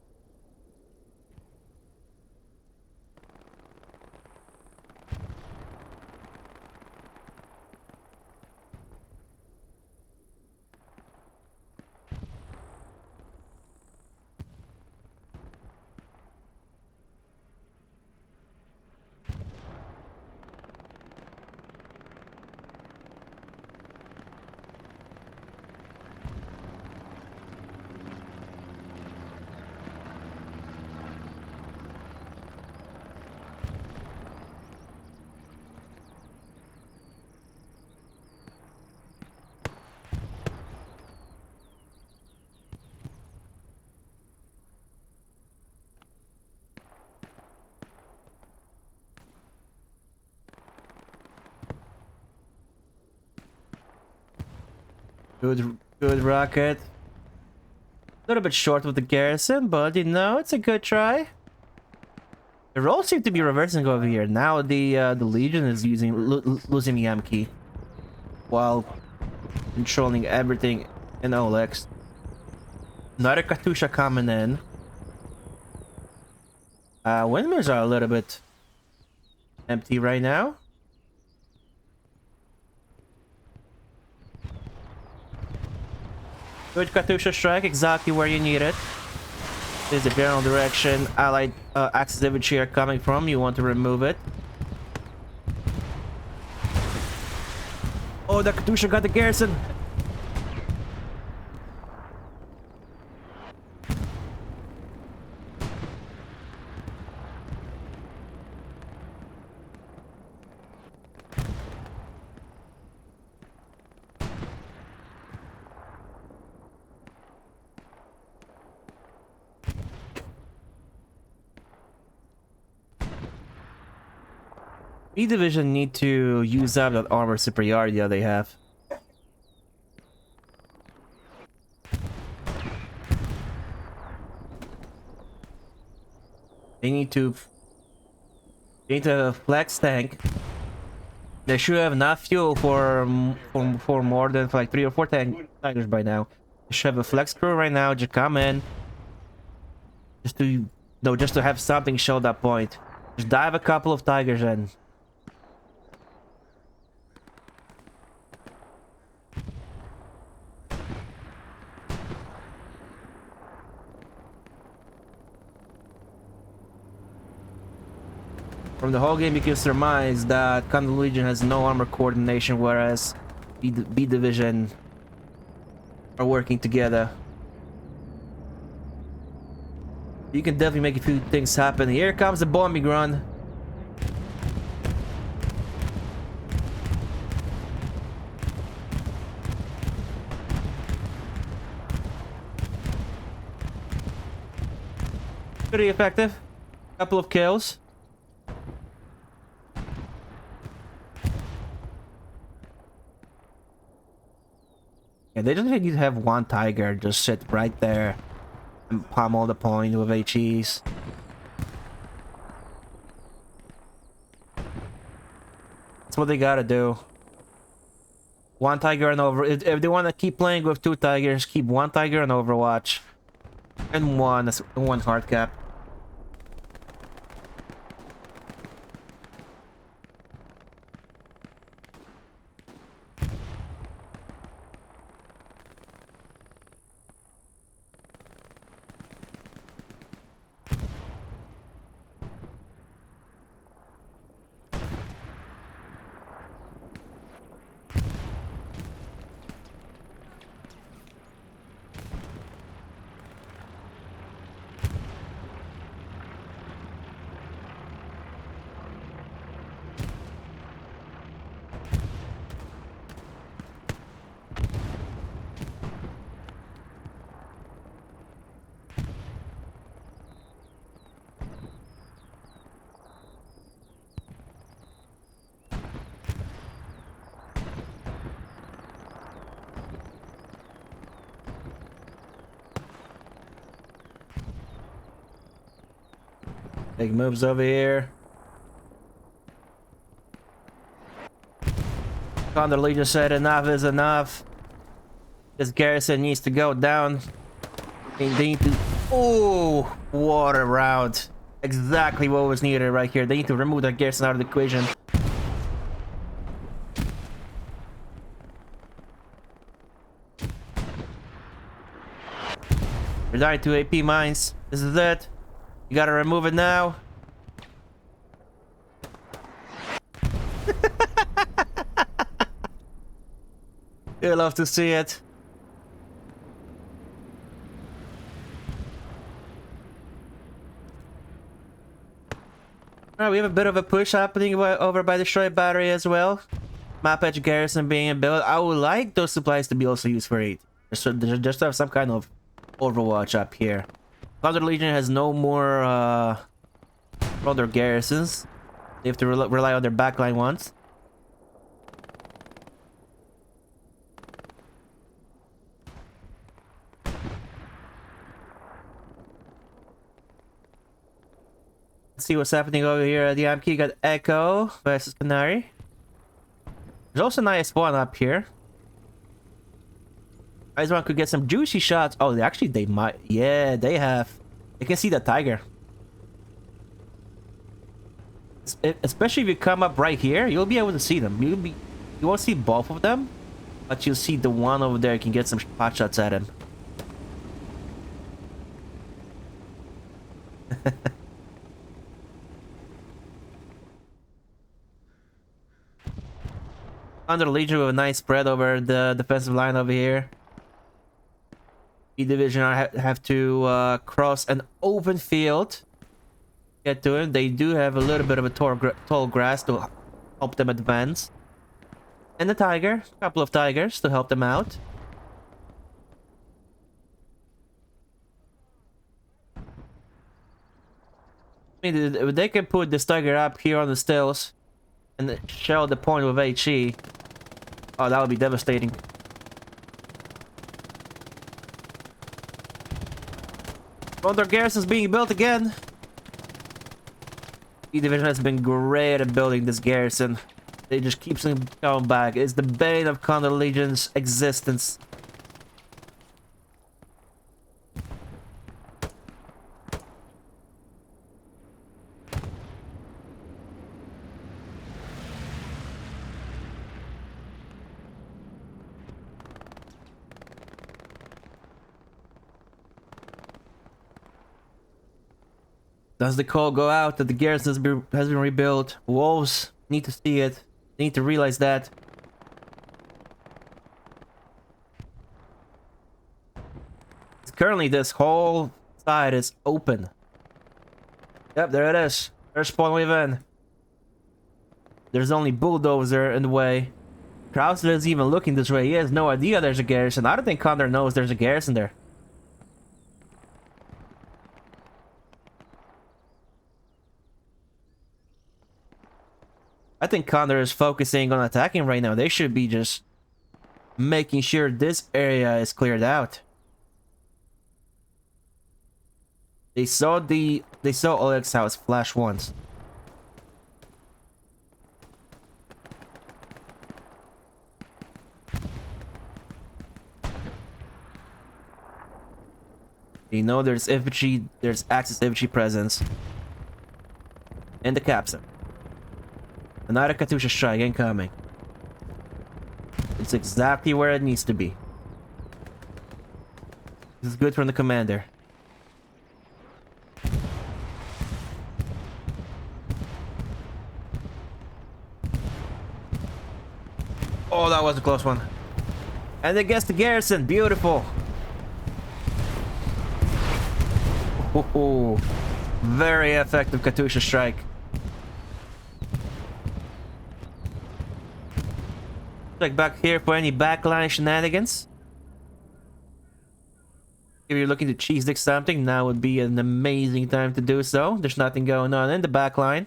Good rocket. A little bit short with the garrison, but you know, it's a good try. The roles seem to be reversing over here. Now the Legion is losing the M key while controlling everything in OLX. Another Katusha coming in. Windmills are a little bit empty right now. Good Katusha strike, exactly where you need it. This is the general direction Allied axis infantry are coming from. You want to remove it. Oh, the Katusha got the garrison. B division need to use up that armor superiority that they have. They need to flex tank. They should have enough fuel for more than like 3 or 4 tigers by now. They should have a flex crew right now to come in, just to just to have something show that point. Just dive a couple of tigers in. From the whole game, you can surmise that Condor Legion has no armor coordination, whereas B Division are working together. You can definitely make a few things happen. Here comes the bombing run. Pretty effective. Couple of kills. Yeah, they just need to have one tiger just sit right there and pummel the point with HEs. That's what they gotta do. One tiger and over. If they want to keep playing with 2 tigers, keep 1 tiger and Overwatch, and one hard cap. Big moves over here. Condor Legion said enough is enough. This garrison needs to go down. They need to... Oh, what a round. Exactly what was needed right here. They need to remove that garrison out of the equation. We're dying to AP mines. This is it. You gotta remove it now. You love to see it. Alright, we have a bit of a push happening over by the Destroyed Battery as well. Map edge garrison being built. I would like those supplies to be also used for 8. Just to have some kind of Overwatch up here. Condor Legion has no more other garrisons. They have to rely on their backline ones. Let's see what's happening over here at the AMK. You got Echo versus Canary. There's also a nice spawn up here. Iceman could get some juicy shots. Oh, they might. Yeah, they have. You can see the tiger. Especially if you come up right here, you'll be able to see them. You won't see both of them, but you'll see the one over there. You can get some pot shots at him. Under Legion with a nice spread over the defensive line over here. B Division have to cross an open field. Get to him. They do have a little bit of a tall grass to help them advance. And the tiger. A couple of tigers to help them out. I mean, they can put this tiger up here on the stills. and shell the point with HE. Oh, that would be devastating. Condor garrison's being built again. E-Division has been great at building this garrison. It just keeps them coming back. It's the bane of Condor Legion's existence. Does the call go out that the garrison has been rebuilt? Wolves need to see it. They need to realize that. Currently, this whole side is open. Yep, there it is. There's spawn wave in. There's only bulldozer in the way. Krauser isn't even looking this way. He has no idea there's a garrison. I don't think Condor knows there's a garrison there. I think Condor is focusing on attacking right now. They should be just making sure this area is cleared out. They saw Oleg's house flash once. They know there's infantry, there's Axis infantry presence in the capsule. Another Katyusha strike incoming. It's exactly where it needs to be. This is good from the commander. Oh, that was a close one. And it gets the garrison. Beautiful. Ooh, very effective Katyusha strike. Check back here for any backline shenanigans. If you're looking to cheese dick something, now would be an amazing time to do so. There's nothing going on in the backline.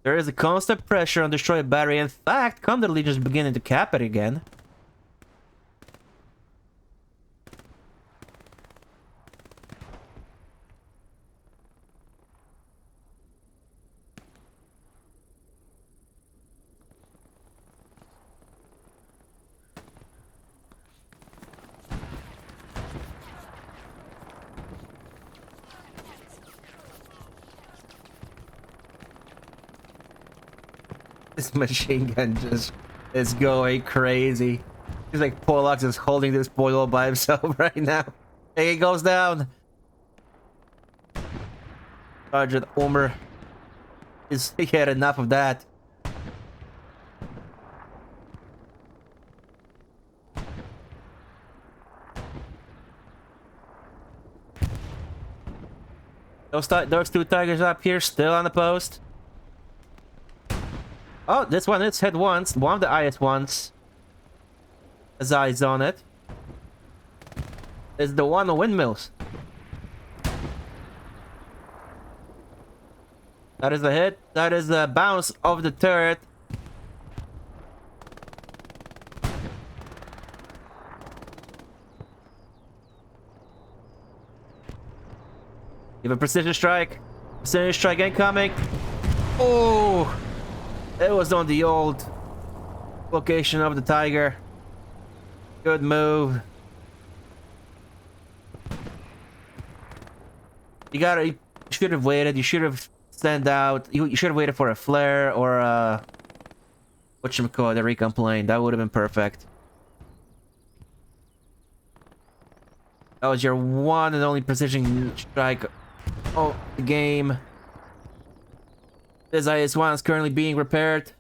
There is a constant pressure on destroy battery. In fact, Condor Legion is beginning to cap it again. This machine gun just is going crazy. He's like Pollux is holding this boy all by himself right now. Hey, he goes down. Sergeant Omer he had enough of that. Those two tigers up here still on the post. Oh, this one it's hit once. One of the IS ones has eyes on it. It's the one on windmills. That is a hit. That is a bounce of the turret. Give a precision strike. Precision strike incoming. Oh! It was on the old location of the tiger. Good move. You should have waited. You should have sent out. You should have waited for a flare or a whatchamacallit, a recon plane. That would have been perfect. That was your one and only precision strike of the game. This IS-1 is currently being repaired.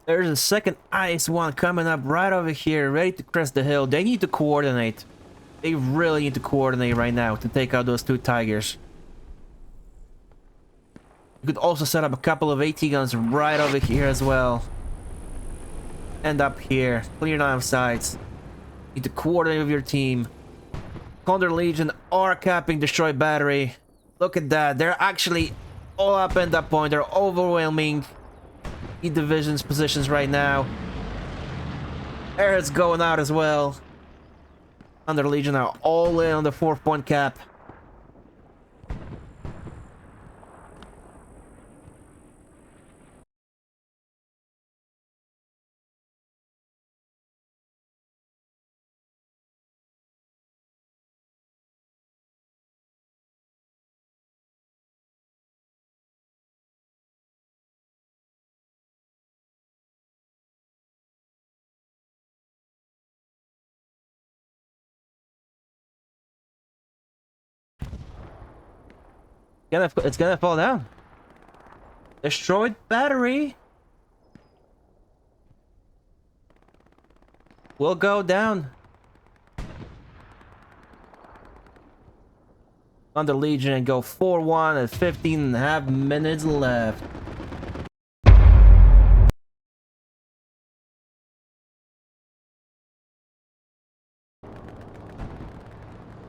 There's a second IS-1 coming up right over here, ready to crest the hill. They need to coordinate. They really need to coordinate right now to take out those two tigers. You could also set up a couple of AT guns right over here as well. And up here. Clear 9 sides. You need to coordinate with your team. Condor Legion are capping destroy battery. Look at that. They're actually all up in that point. They're overwhelming E Division's positions right now. Airhead's going out as well. Condor Legion are all in on the 4-point cap. It's gonna fall down. Destroyed battery will go down. On the Legion and go 4-1 at 15.5 minutes left.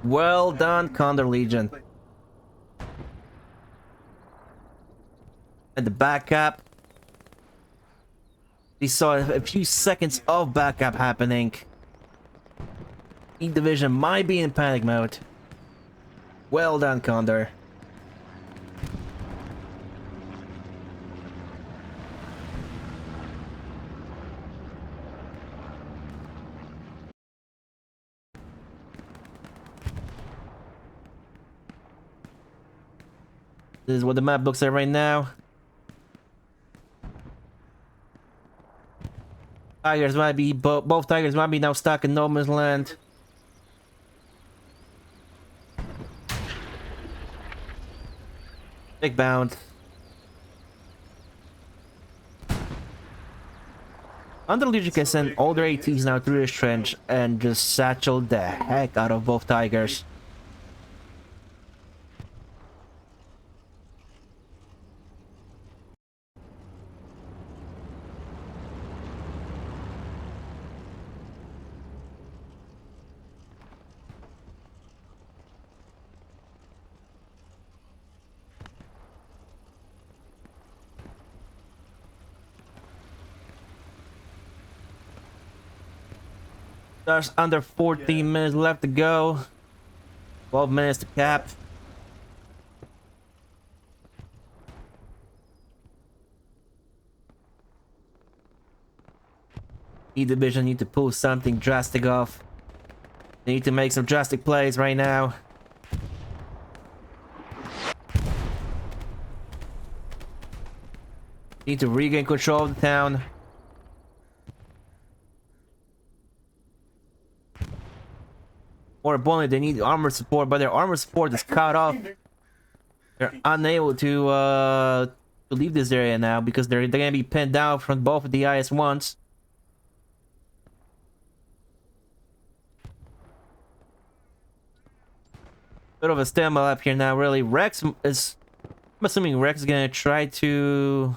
Well done, Condor Legion. And the backup. We saw a few seconds of backup happening. E Division might be in panic mode. Well done, Condor. This is what the map looks like right now. Tigers might be both Tigers might be now stuck in no man's land. Big bounce. Under Legion can send all their ATs now through this trench and just satchel the heck out of both Tigers. There's under 14 minutes left to go. 12 minutes to cap. E Division need to pull something drastic off. They need to make some drastic plays right now. Need to regain control of the town. More importantly, they need armor support, but their armor support is cut off. They're unable to leave this area now because they're gonna be pinned down from both of the IS-1s. Bit of a standby up here now, really. Rex is... I'm assuming Rex is gonna try to...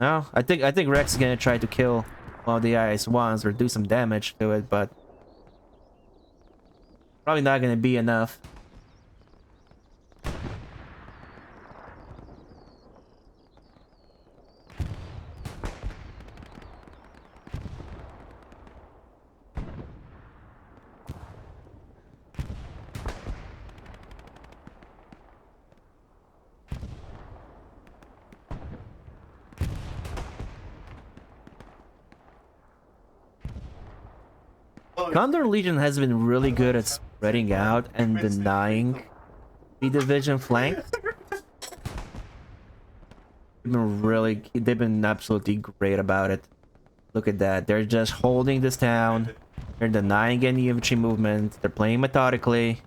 No? I think Rex is gonna try to kill one of the IS-1s or do some damage to it, but... probably not gonna be enough. Condor Legion has been really good at spreading out and denying the division flank. They've been absolutely great about it. Look at that. They're just holding this town. They're denying any infantry movement. They're playing methodically.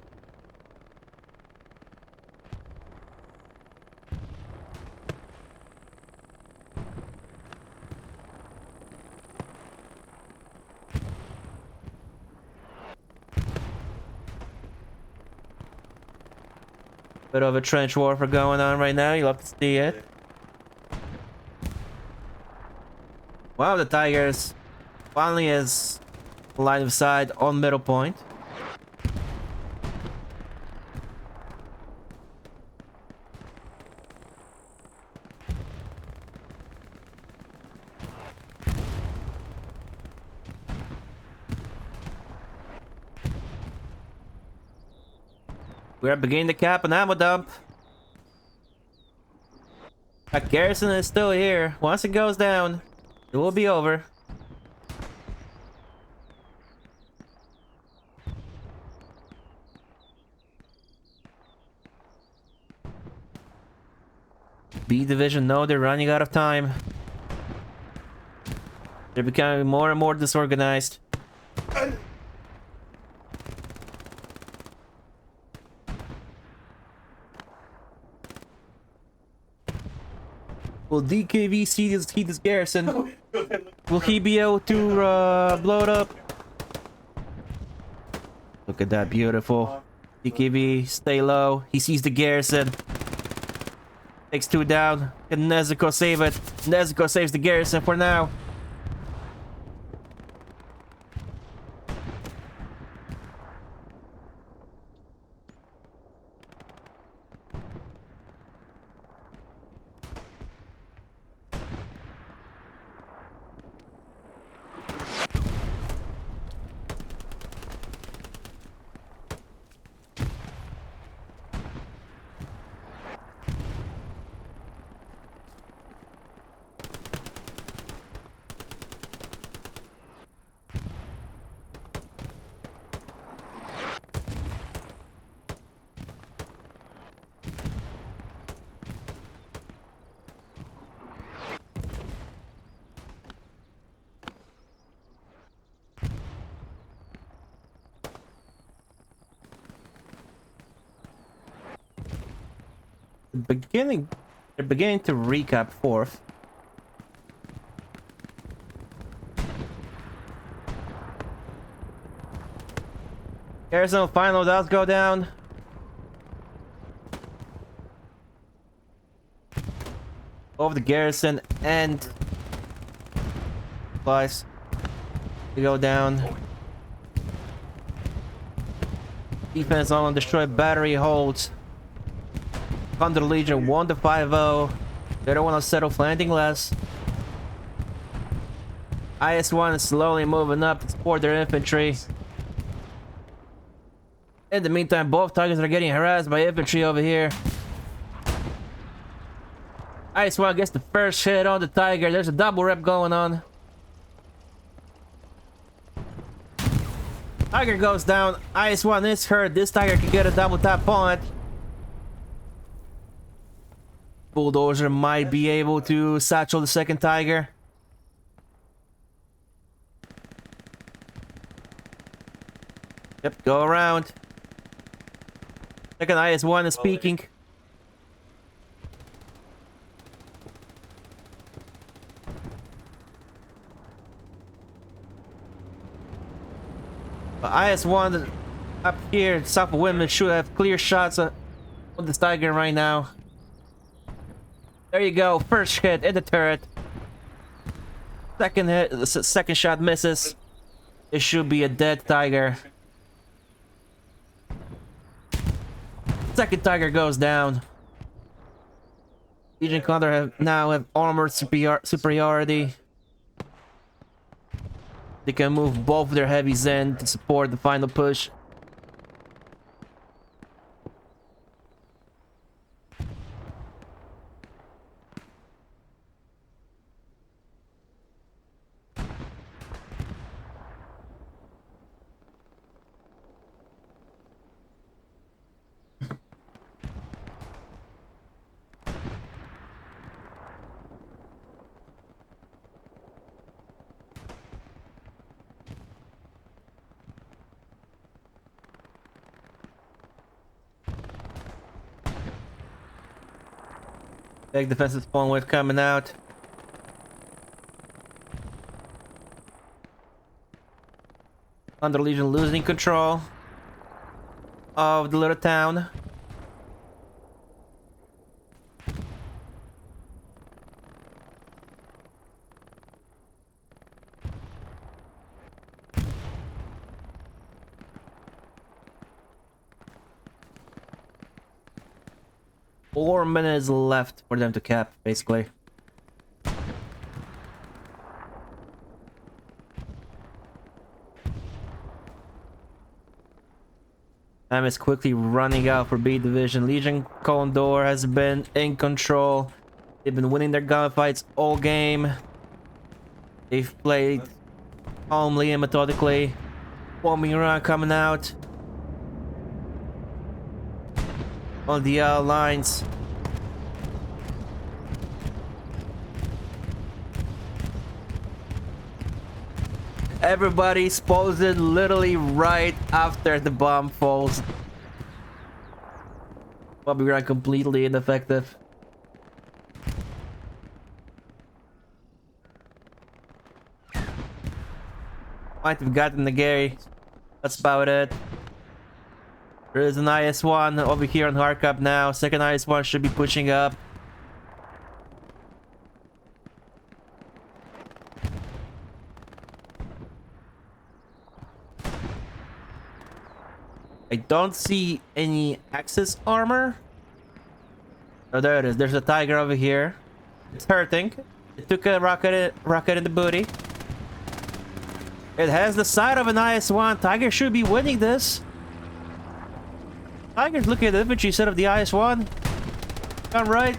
Bit of a trench warfare going on right now. You'll have to see it. Wow, the Tigers finally has line of sight on middle point. We are beginning to cap an ammo dump. That garrison is still here. Once it goes down, it will be over. B division, no, they're running out of time. They're becoming more and more disorganized. Will DKV see this garrison? Will he be able to blow it up? Look at that, beautiful. DKV, stay low. He sees the garrison. Takes 2 down. Can Nezuko save it? Nezuko saves the garrison for now. They're beginning to recap 4th. Garrison final does go down. Both the garrison and supplies to go down. Defense on destroyed battery holds. Condor Legion 1-5-0. They don't want to settle for anything less. IS-1 is slowly moving up to support their infantry. In the meantime, both Tigers are getting harassed by infantry over here. IS-1 gets the first hit on the Tiger. There's a double rep going on. Tiger goes down. IS-1 is hurt. This Tiger can get a double tap on it. Bulldozer might be able to satchel the second Tiger. Yep, go around. Second IS-1 is peeking. But IS-1 up here, south of Women, should have clear shots on this Tiger right now. There you go, first hit in the turret. Second hit, second shot misses. It should be a dead Tiger. Second Tiger goes down. Legion Condor now have armored superiority. They can move both their heavies in to support the final push. Big defensive spawn wave coming out. Under Legion losing control of the little town. Four minutes left for them to cap, basically. Time is quickly running out for B Division. Legion Condor has been in control. They've been winning their gunfights all game. They've played calmly and methodically. Bombing around coming out on the lines. Everybody's posted literally right after the bomb falls. Bombing around completely ineffective. Might have gotten the Gary. That's about it. There is an IS-1 over here on Harkup now. Second IS-1 should be pushing up. I don't see any Axis armor. Oh, there it is. There's a Tiger over here. It's hurting. It took a rocket in the booty. It has the side of an IS-1. Tiger should be winning this. Tiger's looking at the infantry instead of the IS-1. Got right.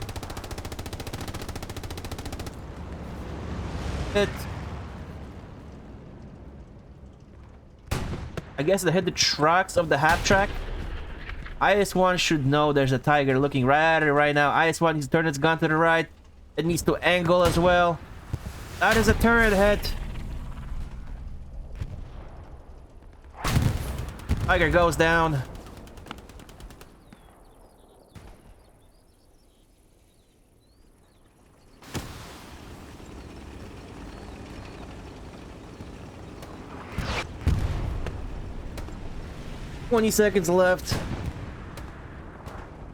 I guess they hit the trucks of the half track. IS-1 should know there's a Tiger looking right at it right now. IS-1 needs to turn its gun to the right. It needs to angle as well. That is a turret hit. Tiger goes down. "20 seconds left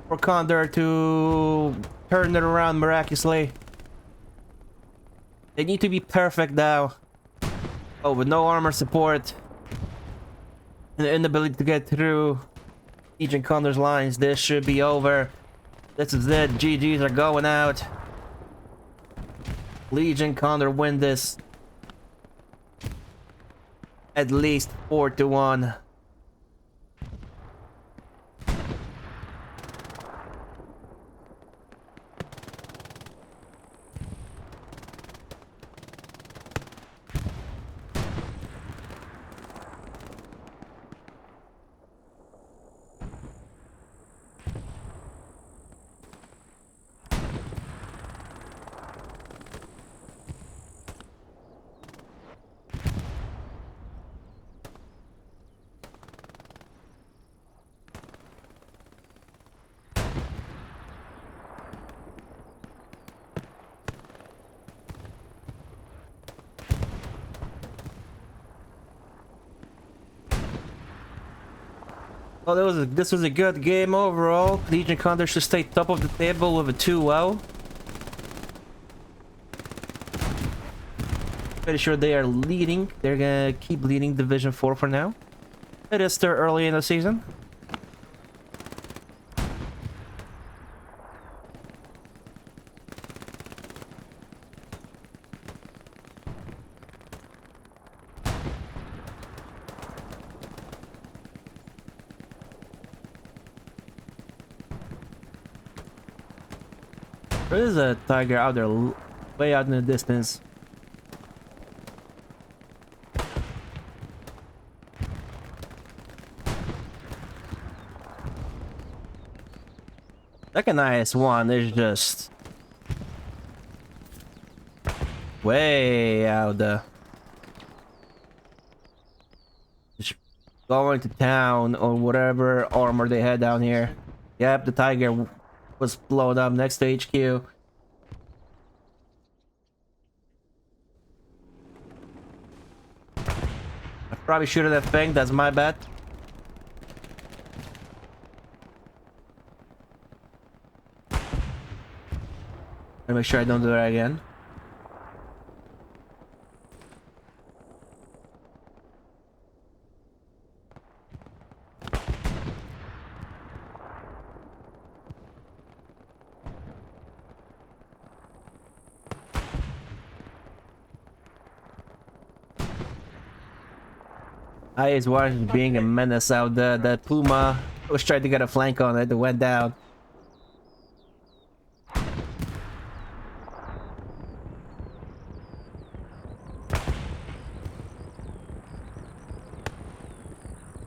for Condor to turn it around miraculously. They need to be perfect now. Oh, with no armor support and the inability to get through Legion Condor's lines, this should be over. This is it. GGs are going out. Legion Condor win this at least 4-1. Well, this was a good game overall. Legion Condor should stay top of the table with a 2-0. Pretty sure they are leading. They're gonna keep leading Division 4 for now. It is still early in the season. There is a Tiger out there, way out in the distance. Second IS-1 is just way out there. Just going to town or whatever armor they had down here. Yep, the Tiger was blown up next to HQ. I probably shouldn't have pinged, that's my bad. Let me make sure I don't do that again. IS was being a menace out there. That Puma was trying to get a flank on it. It went down.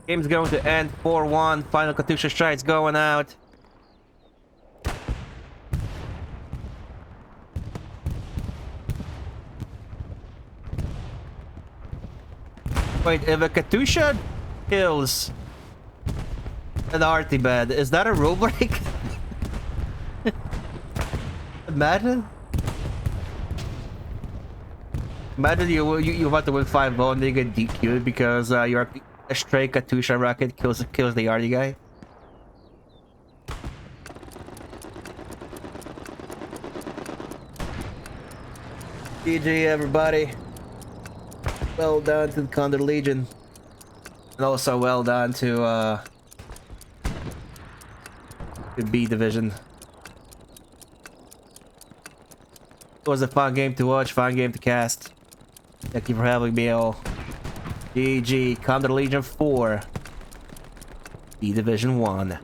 Game's going to end 4-1. Final Katusha strikes going out. Wait, if a Katusha kills an arty bed, is that a rule break? Imagine. Imagine you want to win 5-0 and then you get DQ'd because your a stray Katusha rocket kills the arty guy. GG everybody. Well done to the Condor Legion. And also well done to B division. It was a fun game to watch, fun game to cast. Thank you for having me all. GG, Condor Legion 4. B Division 1.